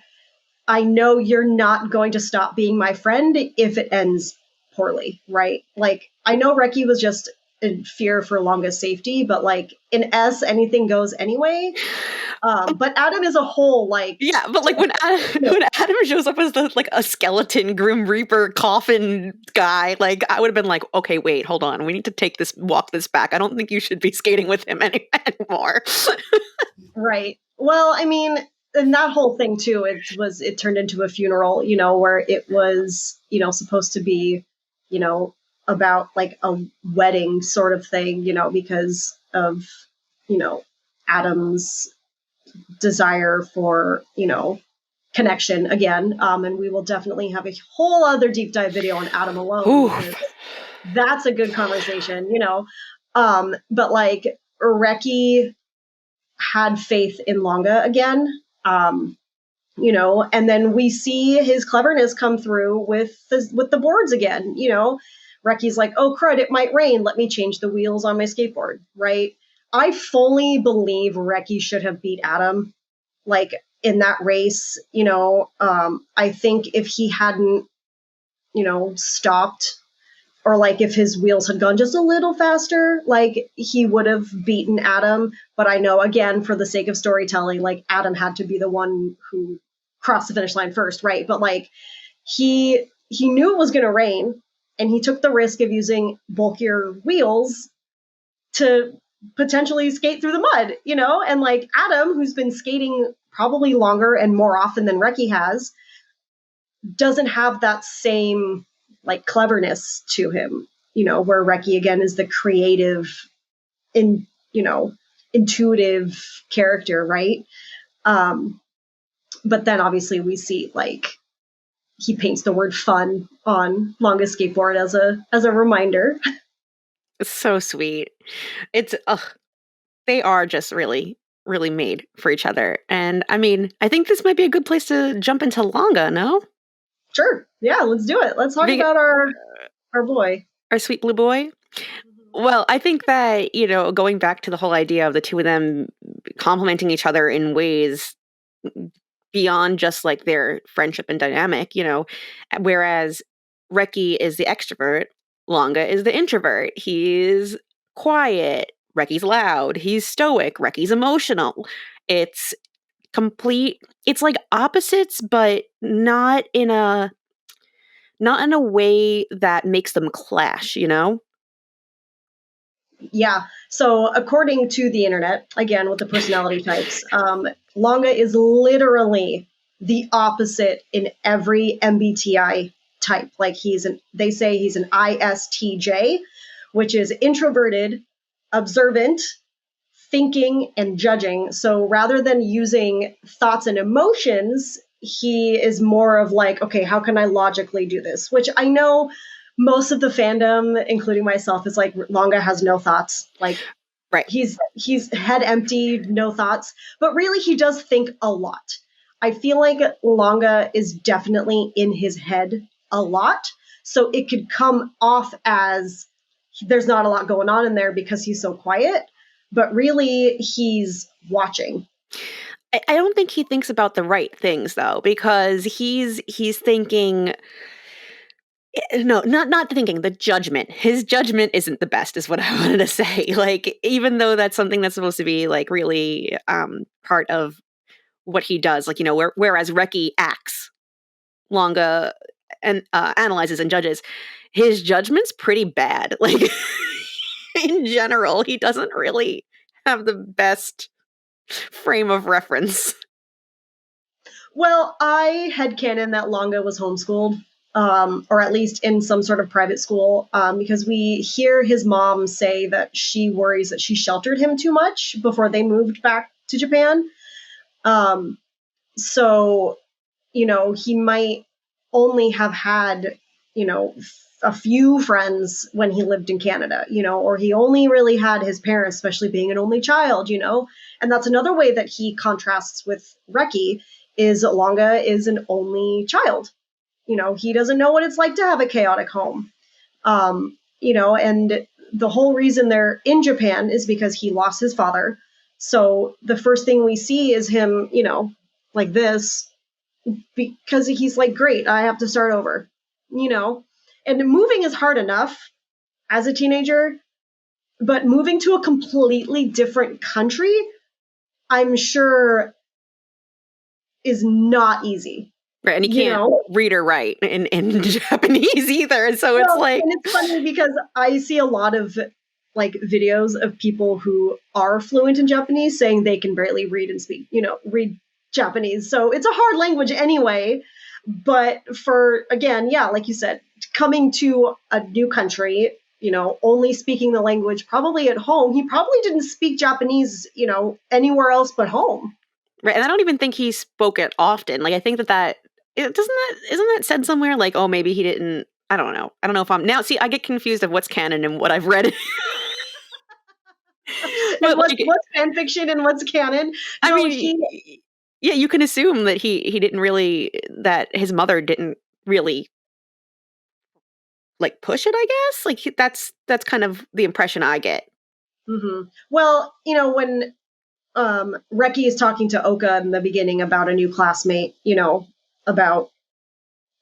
I know you're not going to stop being my friend if it ends poorly, right? Like, I know Reki was just in fear for Langa's safety, but like in anything goes anyway. But Adam is a whole like but like when Adam shows up as like a skeleton Grim Reaper coffin guy, like I would have been like, okay, wait, hold on, we need to walk this back. I don't think you should be skating with him anymore. Right. Well, I mean, and that whole thing too, it turned into a funeral, where it was, supposed to be, about like a wedding sort of thing, because of, Adam's desire for, connection again. And we will definitely have a whole other deep dive video on Adam alone. Because that's a good conversation, but like Reki had faith in Langa again. And then we see his cleverness come through with the boards again. Reki's like, oh crud, it might rain. Let me change the wheels on my skateboard, right? I fully believe Reki should have beat Adam, like in that race. I think if he hadn't, stopped, or like if his wheels had gone just a little faster, like he would have beaten Adam. But I know, again, for the sake of storytelling, like Adam had to be the one who crossed the finish line first, right? But like he knew it was going to rain, and he took the risk of using bulkier wheels to potentially skate through the mud, and like Adam, who's been skating probably longer and more often than Reki has, doesn't have that same like cleverness to him, where Reki again is the creative, intuitive character, right? But then obviously we see like he paints the word fun on Langa's skateboard as a reminder. It's so sweet. It's they are just really, really made for each other. And I mean, I think this might be a good place to jump into Langa, no? Sure. Yeah, let's do it. Let's talk about our boy. Our sweet blue boy. Well, I think that, going back to the whole idea of the two of them complementing each other in ways beyond just like their friendship and dynamic, whereas Reki is the extrovert, Langa is the introvert. He's quiet, Reki's loud. He's stoic, Reki's emotional. It's it's like opposites, but not in a way that makes them clash, you know? Yeah. So according to the internet, again with the personality types, Langa is literally the opposite in every MBTI type. Like they say he's an ISTJ, which is introverted, observant, thinking, and judging. So rather than using thoughts and emotions, he is more of like, okay, how can I logically do this? Which I know most of the fandom, including myself, is like Langa has no thoughts. Like Right. he's head empty, no thoughts. But really he does think a lot. I feel like Langa is definitely in his head a lot. So it could come off as there's not a lot going on in there because he's so quiet, but really he's watching. I don't think he thinks about the right things though, because he's thinking no, not thinking, the judgment. His judgment isn't the best, is what I wanted to say. Like, even though that's something that's supposed to be like really part of what he does, like, you know, whereas Reki acts, Langa and analyzes and judges, his judgment's pretty bad. Like in general, he doesn't really have the best frame of reference. Well, I headcanon that Langa was homeschooled, or at least in some sort of private school, because we hear his mom say that she worries that she sheltered him too much before they moved back to Japan. Um, so, you know, he might only have had, you know, a few friends when he lived in Canada, you know, or he only really had his parents, especially being an only child, you know. And that's another way that he contrasts with Reki is Langa is an only child. You know, he doesn't know what it's like to have a chaotic home. You know, and the whole reason they're in Japan is because he lost his father. So the first thing we see is him, you know, like this, because he's like, great, I have to start over, you know. And moving is hard enough as a teenager, but moving to a completely different country, I'm sure, is not easy. Right, and he You can't know, read or write in Japanese either. So it's like, and it's funny because I see a lot of like videos of people who are fluent in Japanese saying they can barely read and speak, you know, read Japanese. So it's a hard language anyway. But for, again, yeah, like you said, coming to a new country, you know, only speaking the language probably at home, he probably didn't speak Japanese, you know, anywhere else but home. right, and I don't even think he spoke it often. Like, I think isn't that said somewhere? Like, oh, maybe he didn't. I don't know. I don't know if I'm now. See, I get confused of what's canon and what I've read. And But like, what's fan fiction and what's canon? I No, mean, yeah, you can assume that he didn't really, that his mother didn't really like push it. I guess like that's kind of the impression I get. mhm. Well, you know, when Reki is talking to Oka in the beginning about a new classmate, you know, about,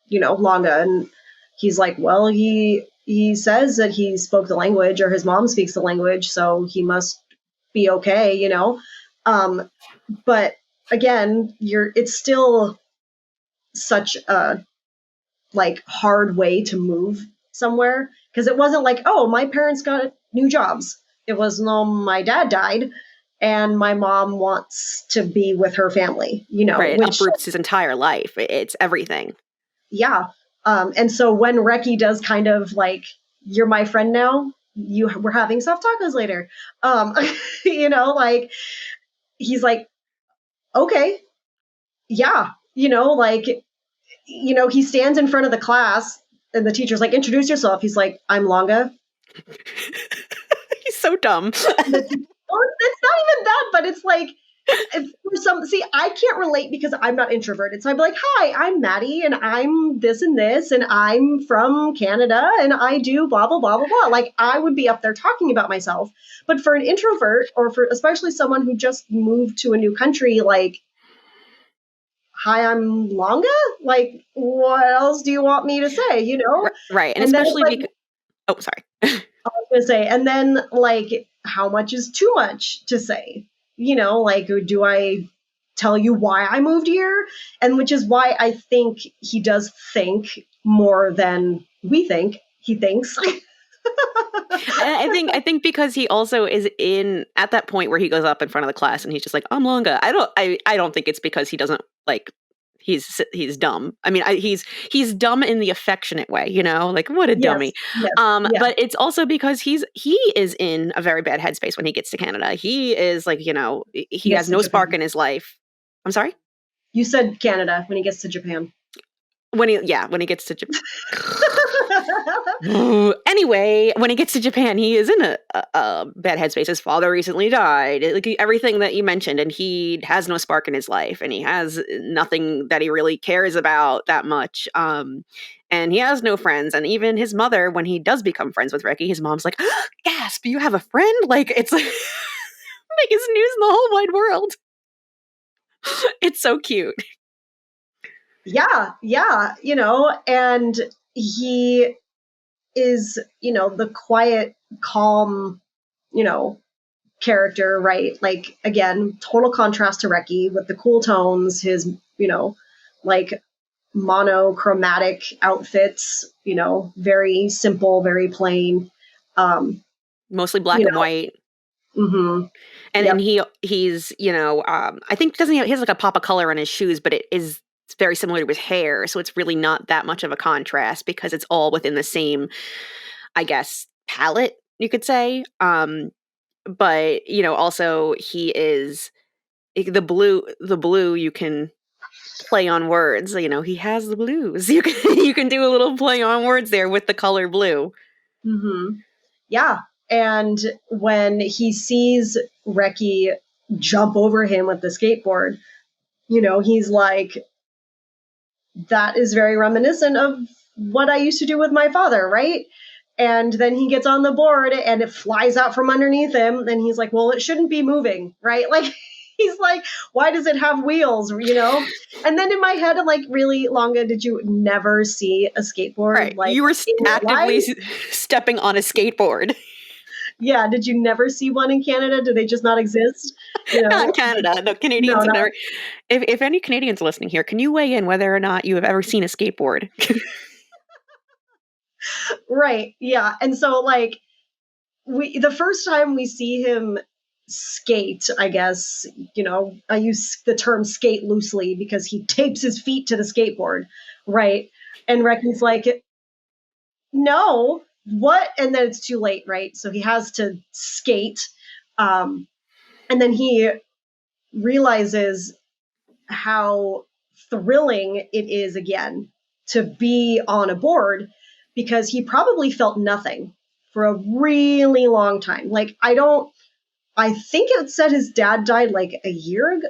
you know, Langa, and he's like, well, he says that he spoke the language or his mom speaks the language, so he must be okay, you know. Um, but again, it's still such a like hard way to move somewhere because it wasn't like, oh, my parents got new jobs. It was, no, my dad died and my mom wants to be with her family, you know, Right, it which, uproots his entire life. It's everything. yeah. And so when Reki does kind of like, you're my friend now, we're having soft tacos later. Um, you know, like he's like, okay, yeah, you know, like, you know, he stands in front of the class and the teacher's like, introduce yourself. He's like, I'm Langa. He's so dumb. Well, it's not even that, but it's like, for some, see, I can't relate because I'm not introverted. So I'd be like, hi, I'm Maddie and I'm this and this and I'm from Canada and I do blah, blah, blah, blah, blah. Like I would be up there talking about myself. But for an introvert or for especially someone who just moved to a new country, like, hi, I'm Langa? Like, what else do you want me to say, you know? Right, and And then it's especially like, because, oh, sorry. I was gonna say, and then like, how much is too much to say? You know, like, do I tell you why I moved here, and which is why I think he does think more than we think he thinks. I think because he also is in at that point where he goes up in front of the class and he's just like, I'm Langa. I don't think it's because he doesn't like he's dumb. I mean, he's dumb in the affectionate way, you know, like what a dummy. Yes, yeah. But it's also because he is in a very bad headspace when he gets to Canada. He is like, you know, he has no spark in his life. I'm sorry? You said Canada when he gets to Japan. When he gets to Japan. Anyway, when he gets to Japan, he is in a bad headspace. His father recently died. Like everything that you mentioned, and he has no spark in his life, and he has nothing that he really cares about that much. And he has no friends. And even his mother, when he does become friends with Reki, his mom's like, "Gasp! You have a friend!" Like it's like biggest news in the whole wide world. It's so cute. Yeah, you know, and he is, you know, the quiet, calm, you know, character, right? Like, again, total contrast to Reki with the cool tones, his, you know, like monochromatic outfits, you know, very simple, very plain. Mostly black and white. Mm-hmm. And then he's, you know, I think he has like a pop of color on his shoes, but it's very similar to his hair. So it's really not that much of a contrast because it's all within the same, I guess, palette, you could say. But, you know, also he is the blue you can play on words. You know, he has the blues. You can do a little play on words there with the color blue. Mm-hmm. Yeah. And when he sees Reki jump over him with the skateboard, you know, he's like, that is very reminiscent of what I used to do with my father, right? And then he gets on the board and it flies out from underneath him. And he's like, well, it shouldn't be moving, right? Like, he's like, why does it have wheels, you know? And then in my head, I'm like, really, Langa, did you never see a skateboard? Right. Like, you were actively stepping on a skateboard. Yeah, did you never see one in Canada? Do they just not exist? You know? Not in Canada. No, Canadians no, never. If any Canadians listening here, can you weigh in whether or not you have ever seen a skateboard? Right. Yeah. And so like the first time we see him skate, I guess, you know, I use the term skate loosely because he tapes his feet to the skateboard, right? And Reki's like, no, what? And then it's too late, right? So he has to skate. And then he realizes how thrilling it is again to be on a board because he probably felt nothing for a really long time. Like, I think it said his dad died like a year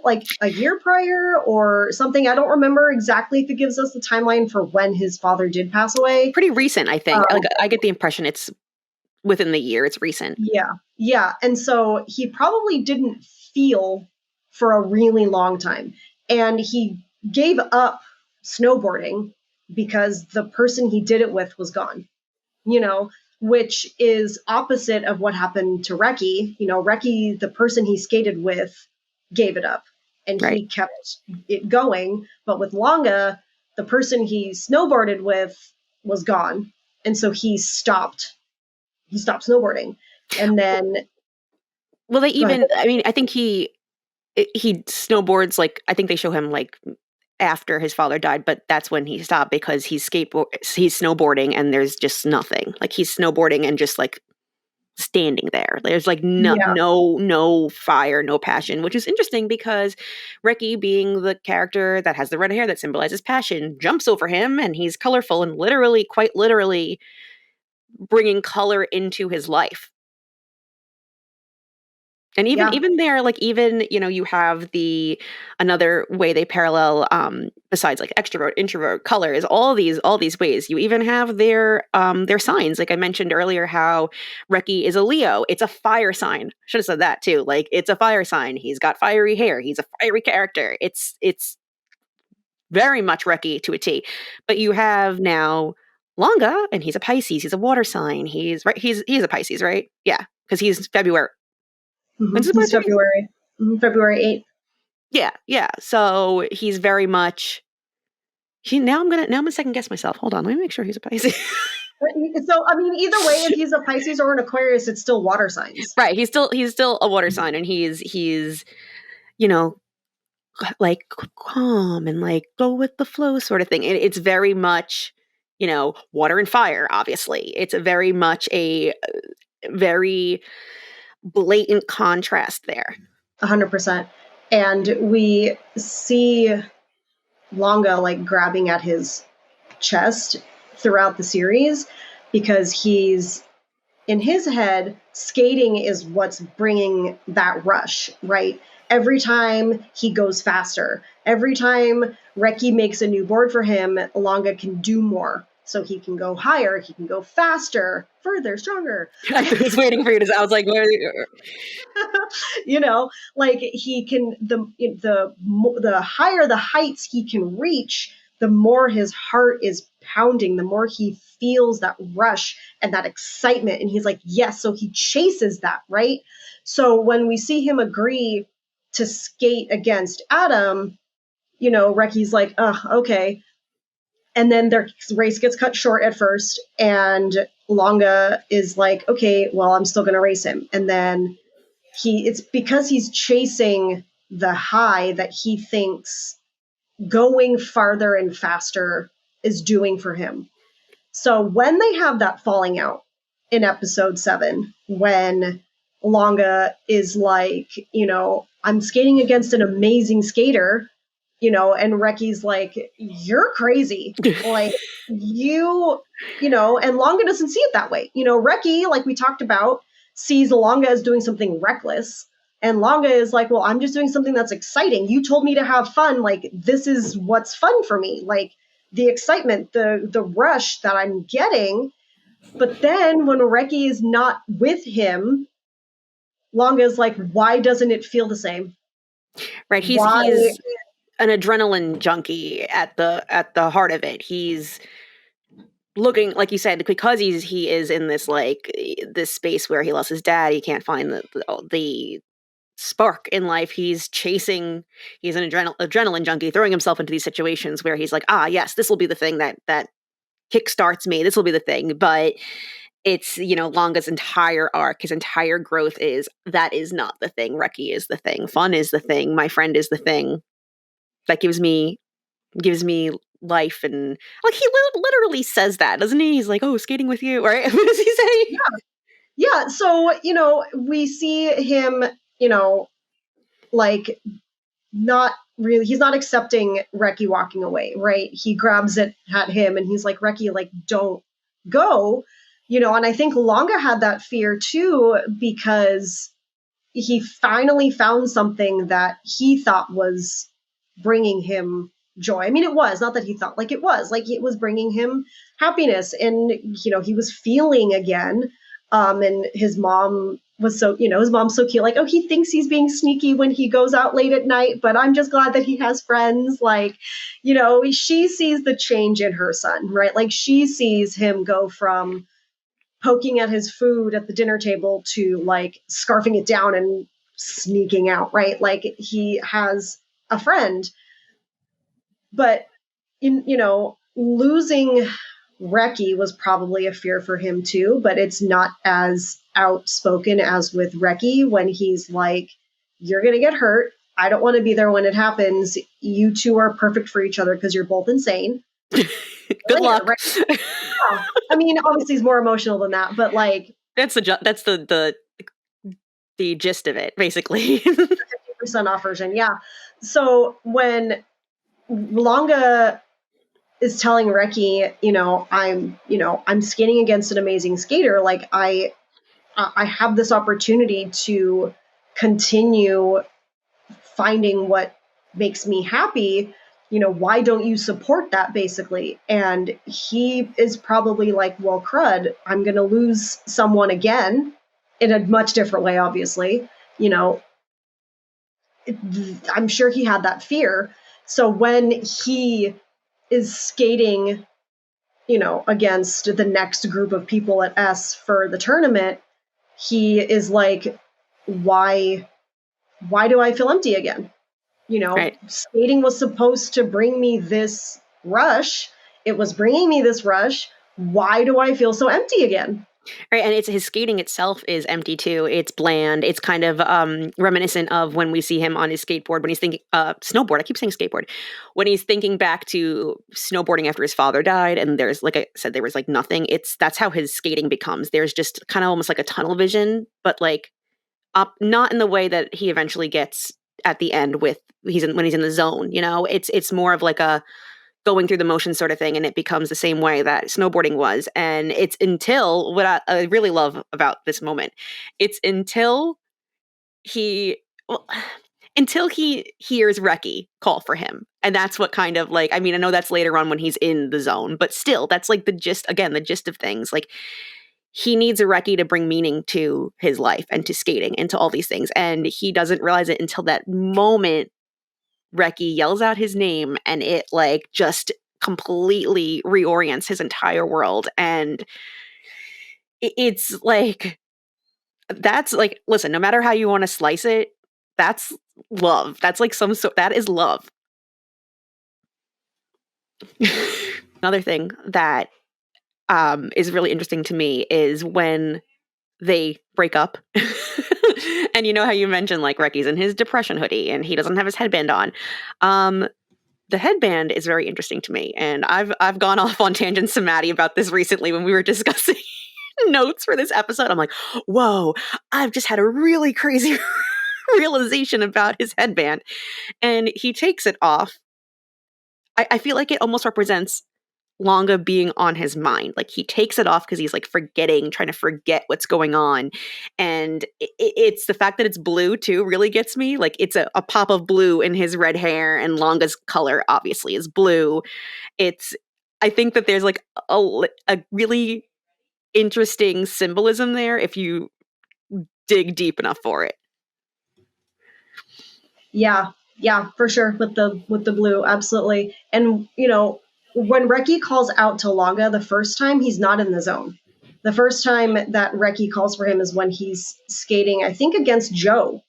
prior or something. I don't remember exactly if it gives us the timeline for when his father did pass away. Pretty recent, I think. Like, I get the impression it's within the year. It's recent. Yeah. And so he probably didn't feel for a really long time. And he gave up snowboarding because the person he did it with was gone, you know, which is opposite of what happened to Reki. You know, Reki, the person he skated with, gave it up and he kept it going. But with Langa, the person he snowboarded with was gone. And so he stopped snowboarding. And then they even, I mean, I think he snowboards, like, I think they show him like after his father died, but that's when he stopped because he's snowboarding and there's just nothing. Like, he's snowboarding and just like standing there. There's like no fire, no passion, which is interesting because Reki, being the character that has the red hair that symbolizes passion, jumps over him and he's colorful and quite literally bringing color into his life. And even there, like, even, you know, you have another way they parallel, besides like extrovert, introvert, color, is all these ways. You even have their signs. Like I mentioned earlier, how Reki is a Leo. It's a fire sign. Should have said that too. Like, it's a fire sign. He's got fiery hair. He's a fiery character. It's very much Reki to a T. But you have now Langa, and he's a Pisces. He's a water sign. He's a Pisces, right? Yeah, because he's February. When's his birthday? February 8th. Yeah. So he's very much. Now I'm gonna second guess myself. Hold on, let me make sure he's a Pisces. So, I mean, either way, if he's a Pisces or an Aquarius, it's still water signs. Right. He's still a water sign, and he's you know like calm and like go with the flow sort of thing. It's very much water and fire. Obviously, it's a very much a very blatant contrast there. 100%. And we see Langa like grabbing at his chest throughout the series because he's in his head, skating is what's bringing that rush, right? Every time he goes faster, every time Reki makes a new board for him, Langa can do more. So he can go higher, he can go faster, further, stronger. I was waiting for you to. I was like, like he can the higher the heights he can reach, the more his heart is pounding, the more he feels that rush and that excitement. And he's like, yes. So he chases that, right? So when we see him agree to skate against Adam, Reki's like, okay. And then their race gets cut short at first. And Langa is like, okay, well, I'm still going to race him. And then it's because he's chasing the high that he thinks going farther and faster is doing for him. So when they have that falling out in episode 7, when Langa is like, I'm skating against an amazing skater, and Reki's like, you're crazy. Like, and Langa doesn't see it that way. Reki, like we talked about, sees Langa as doing something reckless. And Langa is like, well, I'm just doing something that's exciting. You told me to have fun. Like, this is what's fun for me. Like, the excitement, the rush that I'm getting. But then when Reki is not with him, Langa is like, why doesn't it feel the same? Right. He's an adrenaline junkie at the heart of it. He's looking, like you said, because he is in this this space where he lost his dad. He can't find the spark in life. He's chasing. He's an adrenaline junkie, throwing himself into these situations where he's like, yes, this will be the thing that kickstarts me. This will be the thing. But it's Langa's entire arc, his entire growth that is not the thing. Reki is the thing. Fun is the thing. My friend is the thing that gives me life. And like he literally says that, doesn't he? He's like, oh, skating with you, right? What does he say? Yeah. So we see him like not really, he's not accepting Reki walking away, right? He grabs it at him and he's like, Reki, like, don't go. And I think Langa had that fear too, because he finally found something that he thought was bringing him joy. I mean, it was not that he thought, like, it was bringing him happiness, and he was feeling again. And his mom was his mom's so cute, like, oh, he thinks he's being sneaky when he goes out late at night, but I'm just glad that he has friends. Like, she sees the change in her son, right? Like, she sees him go from poking at his food at the dinner table to like scarfing it down and sneaking out, right? Like, he has a friend. But losing Reki was probably a fear for him too, but it's not as outspoken as with Reki when he's like, you're going to get hurt. I don't want to be there when it happens. You two are perfect for each other because you're both insane. Good luck. Right? Yeah. I mean, obviously he's more emotional than that, but like that's the gist of it, basically. 50% off version. Yeah. So when Langa is telling Reki, I'm skating against an amazing skater. Like, I have this opportunity to continue finding what makes me happy. Why don't you support that, basically? And he is probably like, well, crud, I'm going to lose someone again in a much different way, obviously. I'm sure he had that fear. So when he is skating, against the next group of people at S for the tournament, he is like, why do I feel empty again? Right. Skating was supposed to bring me this rush. It was bringing me this rush. Why do I feel so empty again? Right, and it's his skating itself is empty too. It's bland. It's kind of reminiscent of when we see him on his skateboard when he's thinking snowboard. I keep saying skateboard. When he's thinking back to snowboarding after his father died, and there's like I said, there was like nothing. That's how his skating becomes. There's just kind of almost like a tunnel vision, but like up not in the way that he eventually gets at the end with when he's in the zone. It's more of like a going through the motion sort of thing, and it becomes the same way that snowboarding was. And it's until what I really love about this moment, it's he well, until he hears Reki call for him. And that's what kind of like, I mean, I know that's later on when he's in the zone, but still, that's like the gist of things. Like, he needs a Reki to bring meaning to his life and to skating and to all these things. And he doesn't realize it until that moment Reki yells out his name, and it like just completely reorients his entire world. And it's like, that's like, listen, no matter how you want to slice it, that's love. That's like that is love. Another thing that is really interesting to me is when they break up. And you know how you mentioned like Reki's in his depression hoodie and he doesn't have his headband on. The headband is very interesting to me, and I've gone off on tangents to Maddie about this recently when we were discussing notes for this episode. I'm like, whoa, I've just had a really crazy realization about his headband. And he takes it off. I feel like it almost represents Langa being on his mind. Like, he takes it off because he's like trying to forget what's going on. And it's the fact that it's blue too really gets me. Like, it's a pop of blue in his red hair, and Langa's color obviously is blue. I think that there's like a really interesting symbolism there if you dig deep enough for it. Yeah, for sure. With the blue, absolutely. And when Reki calls out to Langa the first time, he's not in the zone. The first time that Reki calls for him is when he's skating, I think, against Joe.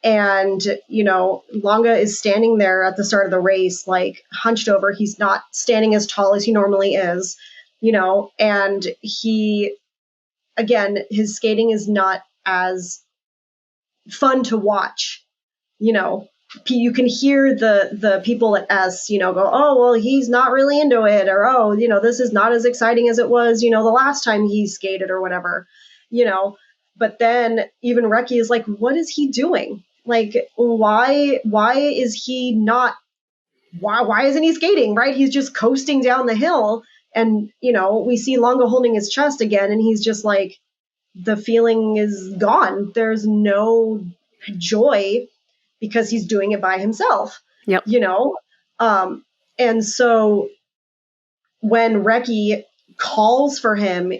And, Langa is standing there at the start of the race, like hunched over. He's not standing as tall as he normally is, and again, his skating is not as fun to watch. You can hear the people at S, go, oh, well, he's not really into it, or, oh, this is not as exciting as it was, the last time he skated or whatever, but then even Reki is like, what is he doing? Like, why is he not, why isn't he skating, right? He's just coasting down the hill, and, we see Langa holding his chest again, and he's just like, the feeling is gone. There's no joy because he's doing it by himself. Yep. And so when Reki calls for him,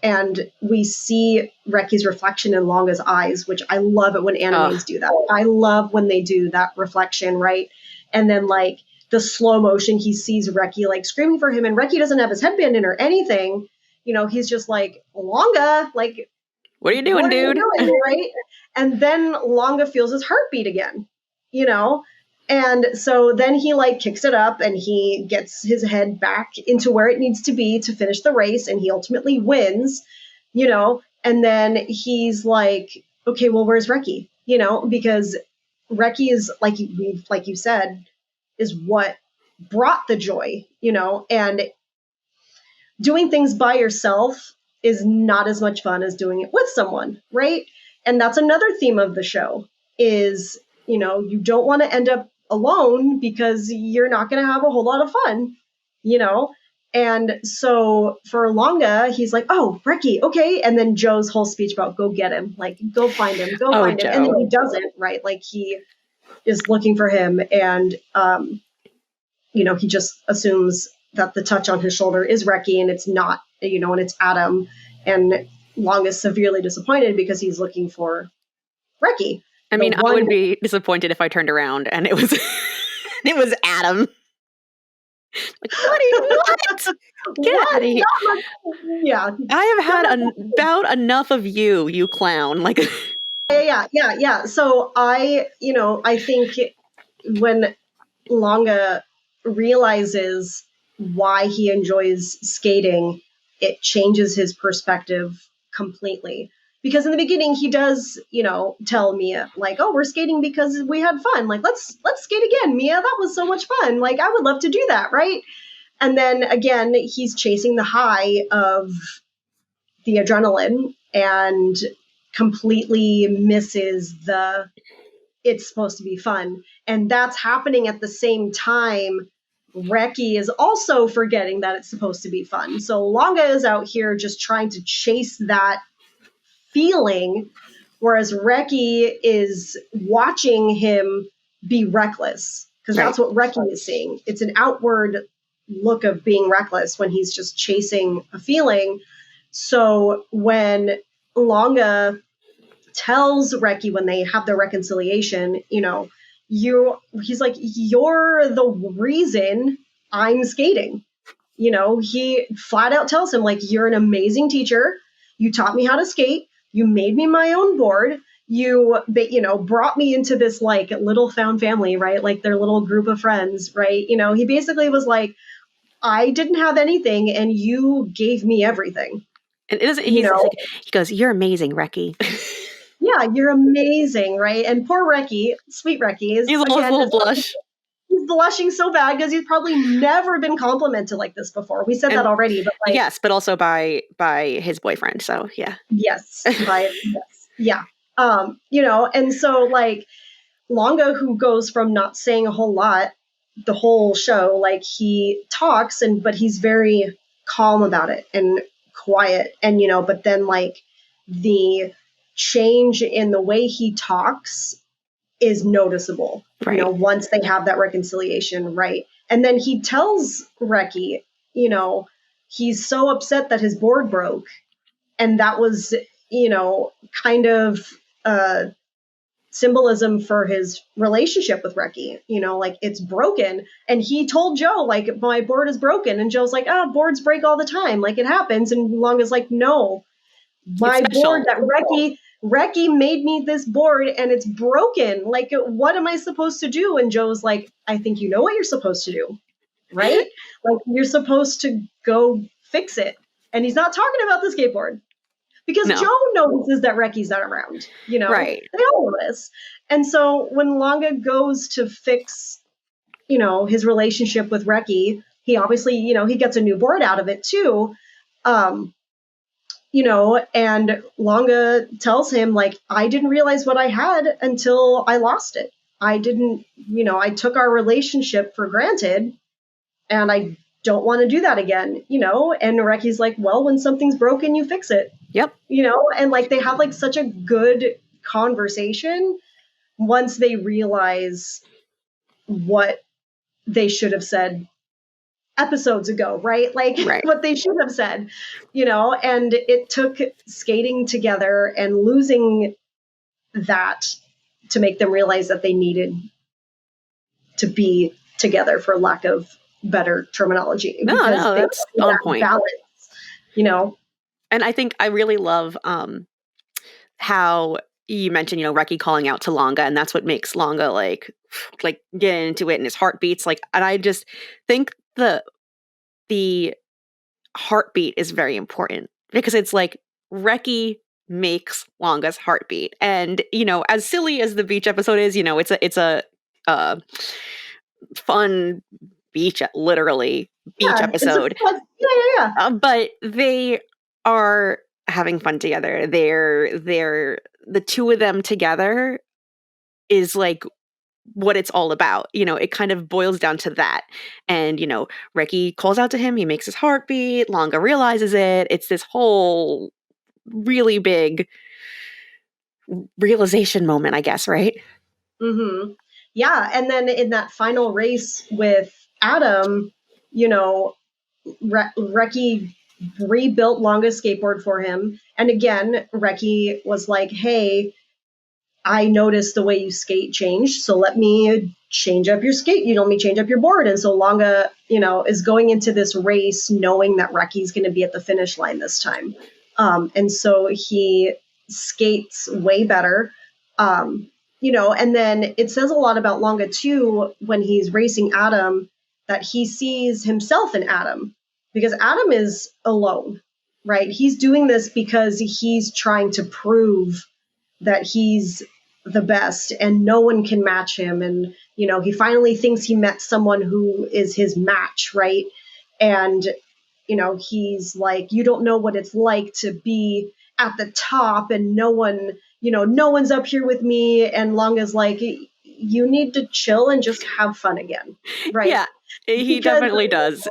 and we see Reki's reflection in Langa's eyes, which I love it when animes do that. I love when they do that reflection, right? And then like the slow motion, he sees Reki like screaming for him, and Reki doesn't have his headband in or anything. He's just like, Langa, like, what are you doing, dude? Right? And then Langa feels his heartbeat again, And so then he like kicks it up and he gets his head back into where it needs to be to finish the race, and he ultimately wins, and then he's like, okay, well, where's Reki? Because Reki is like you said, is what brought the joy, and doing things by yourself is not as much fun as doing it with someone, right? And that's another theme of the show is, you don't want to end up alone because you're not going to have a whole lot of fun, And so for Langa, he's like, oh, Reki, okay. And then Joe's whole speech about go get him, like, go find him, find him. And then he doesn't, right? Like, he is looking for him, and, he just assumes that the touch on his shoulder is Reki, and it's not, and it's Adam. And Long is severely disappointed because he's looking for Reki. I mean, I would be disappointed if I turned around and it was it was Adam. Like, what? Get out of here. Yeah. I have had about enough of you clown. Like, yeah. So I think when Langa realizes why he enjoys skating, it changes his perspective completely. Because in the beginning, he does, tell Mia like, "Oh, we're skating because we had fun. Like, let's skate again, Mia. That was so much fun. Like, I would love to do that, right?" And then again, he's chasing the high of the adrenaline and completely misses the it's supposed to be fun. And that's happening at the same time. Reki is also forgetting that it's supposed to be fun. So Langa is out here just trying to chase that feeling, whereas Reki is watching him be reckless, because that's what Reki is seeing. It's an outward look of being reckless when he's just chasing a feeling. So when Langa tells Reki, when they have their reconciliation, he's like, "You're the reason I'm skating." He flat out tells him, like, "You're an amazing teacher. You taught me how to skate. You made me my own board. You brought me into this like little found family, right? Like their little group of friends, right?" He basically was like, "I didn't have anything and you gave me everything." And it isn't, he goes, "You're amazing, Reki." Yeah, you're amazing, right? And poor Reki, sweet Reki, is he's a little blush. He's blushing so bad because he's probably never been complimented like this before. We said that already, but like, yes, but also by his boyfriend. So yeah. Yes, yeah. And so like Langa, who goes from not saying a whole lot the whole show, like he talks but he's very calm about it and quiet, and but then like the change in the way he talks is noticeable, right. Once they have that reconciliation, right? And then he tells Reki, he's so upset that his board broke, and that was, kind of symbolism for his relationship with Reki, like it's broken. And he told Joe, like, "My board is broken." And Joe's like, "Oh, boards break all the time. Like it happens." And Longa's like, "No, my board that Reki made me this board and it's broken. Like, what am I supposed to do?" And Joe's like, "I think you know what you're supposed to do, right? Like you're supposed to go fix it." And he's not talking about the skateboard, because Joe notices that Reki's not around, Right. They all know this. And so when Langa goes to fix, his relationship with Reki, he obviously, he gets a new board out of it too. And Langa tells him, like, "I didn't realize what I had until I lost it. I didn't, I took our relationship for granted, and I don't want to do that again, And Reki's like, "Well, when something's broken, you fix it." Yep. And like they have like such a good conversation once they realize what they should have said episodes ago, right? Like what they should have said, and it took skating together and losing that to make them realize that they needed to be together, for lack of better terminology. No, that's on point. Balance, And I think I really love how you mentioned, Reki calling out to Langa, and that's what makes Langa like get into it, and his heart beats. Like, and I just think the heartbeat is very important, because it's like Reki makes Langa's heartbeat. And, as silly as the beach episode is, it's a fun beach episode. Yeah. But they are having fun together. They're the two of them together is like what it's all about. It kind of boils down to that. And, Reki calls out to him, he makes his heart beat, Langa realizes it. It's this whole really big realization moment, I guess, right? Mm-hmm. Yeah. And then in that final race with Adam, Reki rebuilt Langa's skateboard for him. And again, Reki was like, "Hey, I noticed the way you skate changed, so let me change up your skate. Let me change up your board." And so Langa, is going into this race knowing that Reki's going to be at the finish line this time. And so he skates way better. and then it says a lot about Langa too when he's racing Adam, that he sees himself in Adam, because Adam is alone, right? He's doing this because he's trying to prove that he's the best and no one can match him. And, he finally thinks he met someone who is his match, right? And, he's like, you don't know what it's like to be at the top and no one's up here with me. And Langa's like, you need to chill and just have fun again, right? Yeah, he definitely does.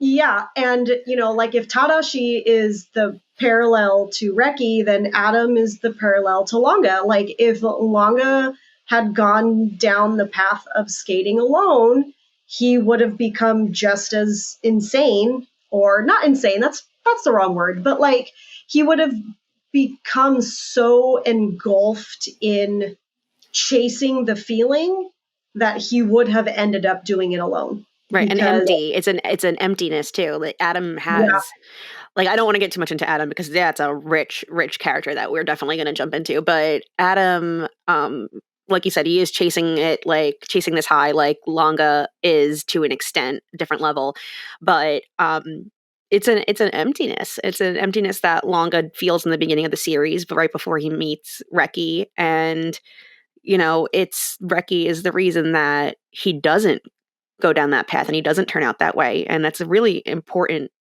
Yeah, and like if Tadashi is the parallel to Reki, then Adam is the parallel to Langa. Like if Langa had gone down the path of skating alone, he would have become just as insane, or not insane, that's the wrong word, but like he would have become so engulfed in chasing the feeling that he would have ended up doing it alone. Right, and empty. It's an emptiness too. Like Adam has, like, I don't want to get too much into Adam because that's a rich character that we're definitely going to jump into. But Adam, like you said, he is chasing this high, like Langa is to an extent, different level. But it's an emptiness. It's an emptiness that Langa feels in the beginning of the series, but right before he meets Reki, and it's Reki is the reason that he doesn't go down that path and he doesn't turn out that way. And that's a really important.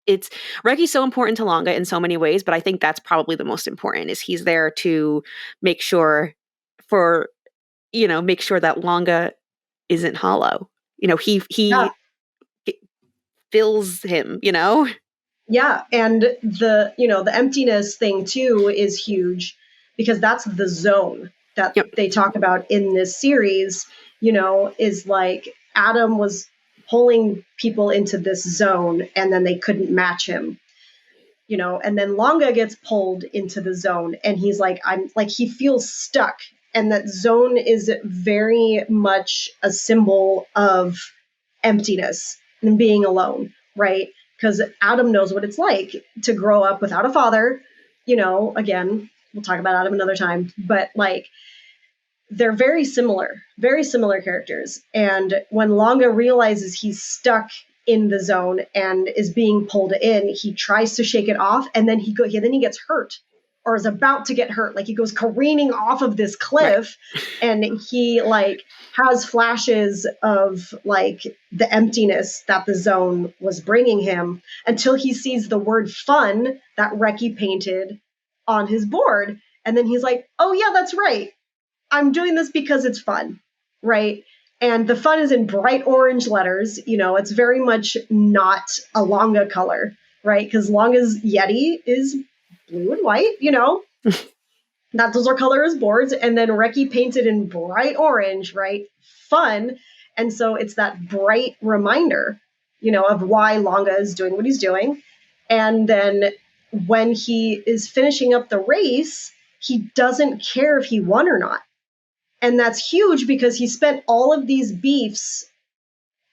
It's Reki's so important to Langa in so many ways, but I think that's probably the most important, is he's there to make sure make sure that Langa isn't hollow. He fills him, Yeah, and the emptiness thing too is huge, because that's the zone that they talk about in this series, is like Adam was pulling people into this zone and then they couldn't match him. And then Langa gets pulled into the zone and he's like, he feels stuck. And that zone is very much a symbol of emptiness and being alone, right? Because Adam knows what it's like to grow up without a father. Again, we'll talk about Adam another time, but like they're very similar characters. And when Langa realizes he's stuck in the zone and is being pulled in, he tries to shake it off, and then he gets hurt, or is about to get hurt. Like he goes careening off of this cliff, right. And he like has flashes of like the emptiness that the zone was bringing him, until he sees the word fun that Reki painted on his board. And then he's like, oh yeah, that's right. I'm doing this because it's fun, right? And the fun is in bright orange letters. It's very much not a Langa color, right? Because Langa's Yeti is blue and white, those are color as boards. And then Reki painted in bright orange, right? Fun. And so it's that bright reminder, of why Langa is doing what he's doing. And then when he is finishing up the race, he doesn't care if he won or not. And that's huge because he spent all of these beefs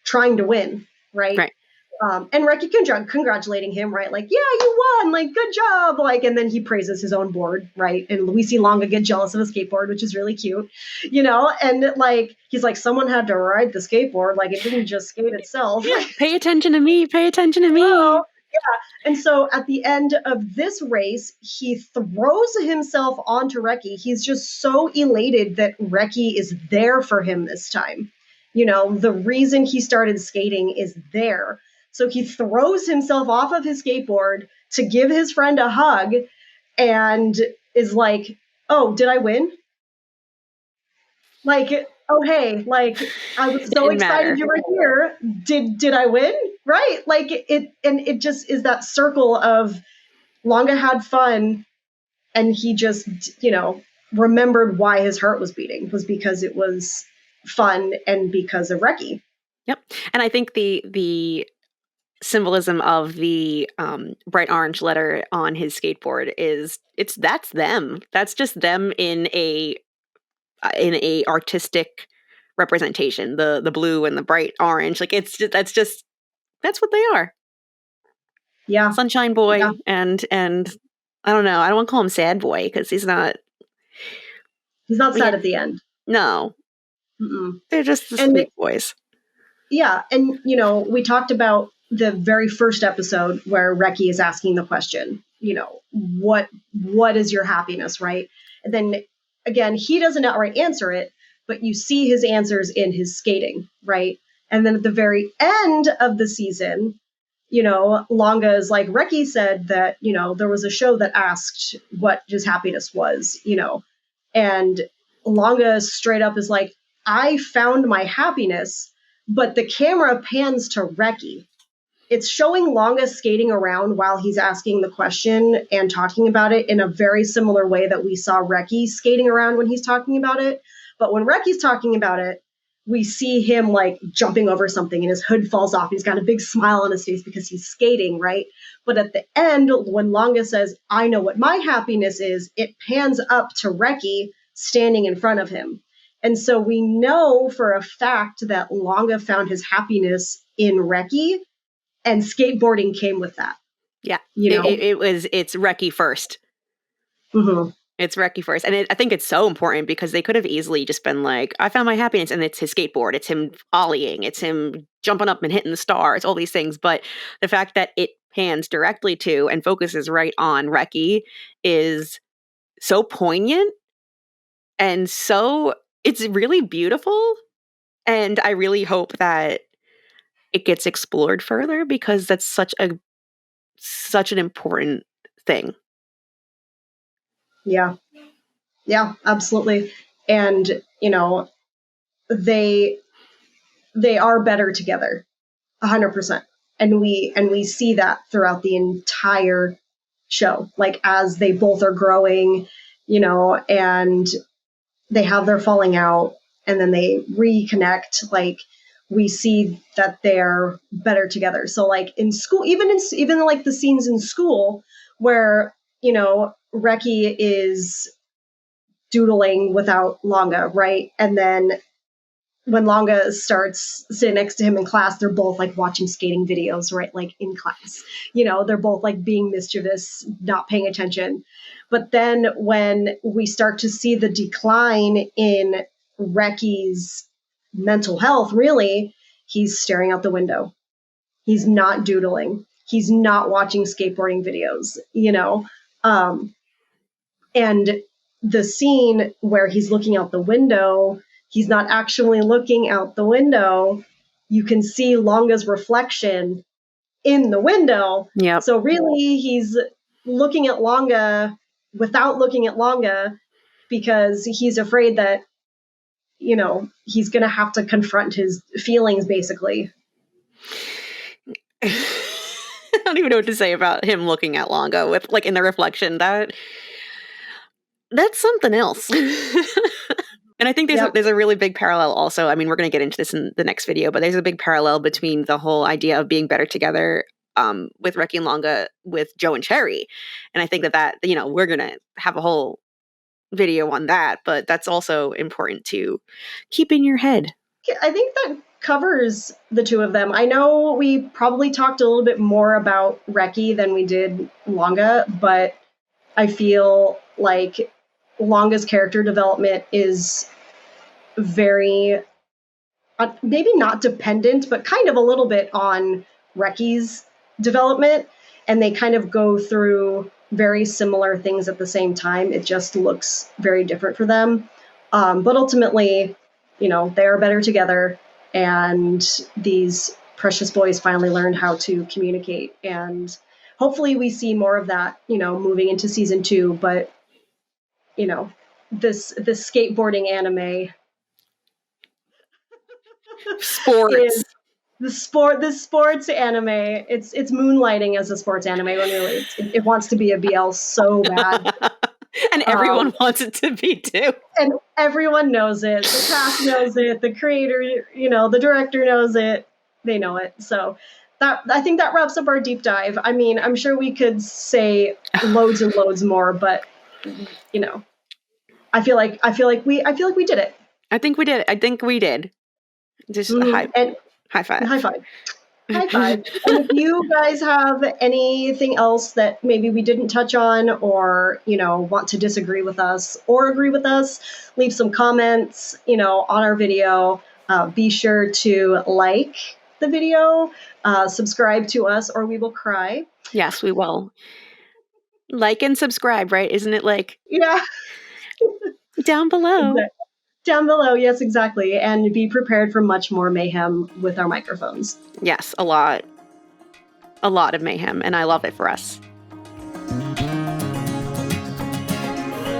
trying to win, right? Right. And Reki congratulating him, right? Like, yeah, you won, like, good job. Like, and then he praises his own board, right? And we see Langa get jealous of a skateboard, which is really cute, and like, he's like, someone had to ride the skateboard. Like, it didn't just skate itself. Yeah, pay attention to me. Pay attention to me. Well, yeah. And so at the end of this race, he throws himself onto Reki. He's just so elated that Reki is there for him this time. The reason he started skating is there. So he throws himself off of his skateboard to give his friend a hug and is like, oh, did I win? Like, oh, hey, like, I was so excited you were here. Did I win? Right. Like it just is that circle of Langa had fun, and he just, remembered why his heart was beating, was because it was fun and because of Reki. Yep. And I think the symbolism of the bright orange letter on his skateboard that's them. That's just them in a artistic representation. The blue and the bright orange, like that's what they are. Yeah. Sunshine Boy. Yeah. And I don't know. I don't want to call him Sad Boy because he's not. He's not sad Yeah. at the end. No. Mm-mm. They're just the sweet boys. Yeah, and we talked about the very first episode where Reki is asking the question, what is your happiness, right? And then again, he doesn't outright answer it, but you see his answers in his skating, right? And then at the very end of the season, Langa is like, Reki said that, there was a show that asked what his happiness was, and Langa straight up is like, I found my happiness, but the camera pans to Reki. It's showing Langa skating around while he's asking the question and talking about it in a very similar way that we saw Reki skating around when he's talking about it. But when Reki's talking about it, we see him like jumping over something and his hood falls off. He's got a big smile on his face because he's skating, right? But at the end, when Langa says, I know what my happiness is, it pans up to Reki standing in front of him. And so we know for a fact that Langa found his happiness in Reki, and skateboarding came with that. Yeah. It's Reki first. Mm-hmm. It's Reki first. And I think it's so important because they could have easily just been like, I found my happiness, and it's his skateboard. It's him ollieing. It's him jumping up and hitting the stars, all these things. But the fact that it pans directly to and focuses right on Reki is so poignant, and it's really beautiful. And I really hope that it gets explored further because that's such an important thing. Yeah, absolutely. And they are better together, 100%. And we see that throughout the entire show, like as they both are growing, and they have their falling out and then they reconnect. Like we see that they're better together. So like in school, even like the scenes in school where Reki is doodling without Langa, right? And then when Langa starts sitting next to him in class, they're both like watching skating videos, right? Like in class, they're both like being mischievous, not paying attention. But then when we start to see the decline in Reki's mental health, really, he's staring out the window. He's not doodling. He's not watching skateboarding videos, and the scene where he's looking out the window, he's not actually looking out the window. You can see Langa's reflection in the window. Yep. So really, he's looking at Langa without looking at Langa because he's afraid that, he's going to have to confront his feelings, basically. I don't even know what to say about him looking at Langa with like in the reflection. That's something else. And I think there's a really big parallel also. I mean, we're going to get into this in the next video, but there's a big parallel between the whole idea of being better together with Reki and Langa with Joe and Cherry. And I think that we're going to have a whole video on that, but that's also important to keep in your head. I think that covers the two of them. I know we probably talked a little bit more about Reki than we did Langa, but I feel like Langa's character development is very, maybe not dependent, but kind of a little bit on Reki's development. And they kind of go through very similar things at the same time. It just looks very different for them. But ultimately, they are better together. And these precious boys finally learned how to communicate. And hopefully we see more of that, moving into season 2. But, this skateboarding anime sports. The sports anime, it's moonlighting as a sports anime when really it wants to be a BL so bad. And everyone wants it to be too. And everyone knows it. The cast knows it. The creator, the director knows it. They know it. So I think that wraps up our deep dive. I mean, I'm sure we could say loads and loads more, but I feel like we did it. I think we did. Just high five. High five. High five. And if you guys have anything else that maybe we didn't touch on, or, want to disagree with us or agree with us, leave some comments, on our video. Be sure to like the video, subscribe to us, or we will cry. Yes, we will. Like and subscribe, right? Isn't it like Yeah. down below? Down below, yes, exactly. And be prepared for much more mayhem with our microphones. Yes, a lot. A lot of mayhem, and I love it for us.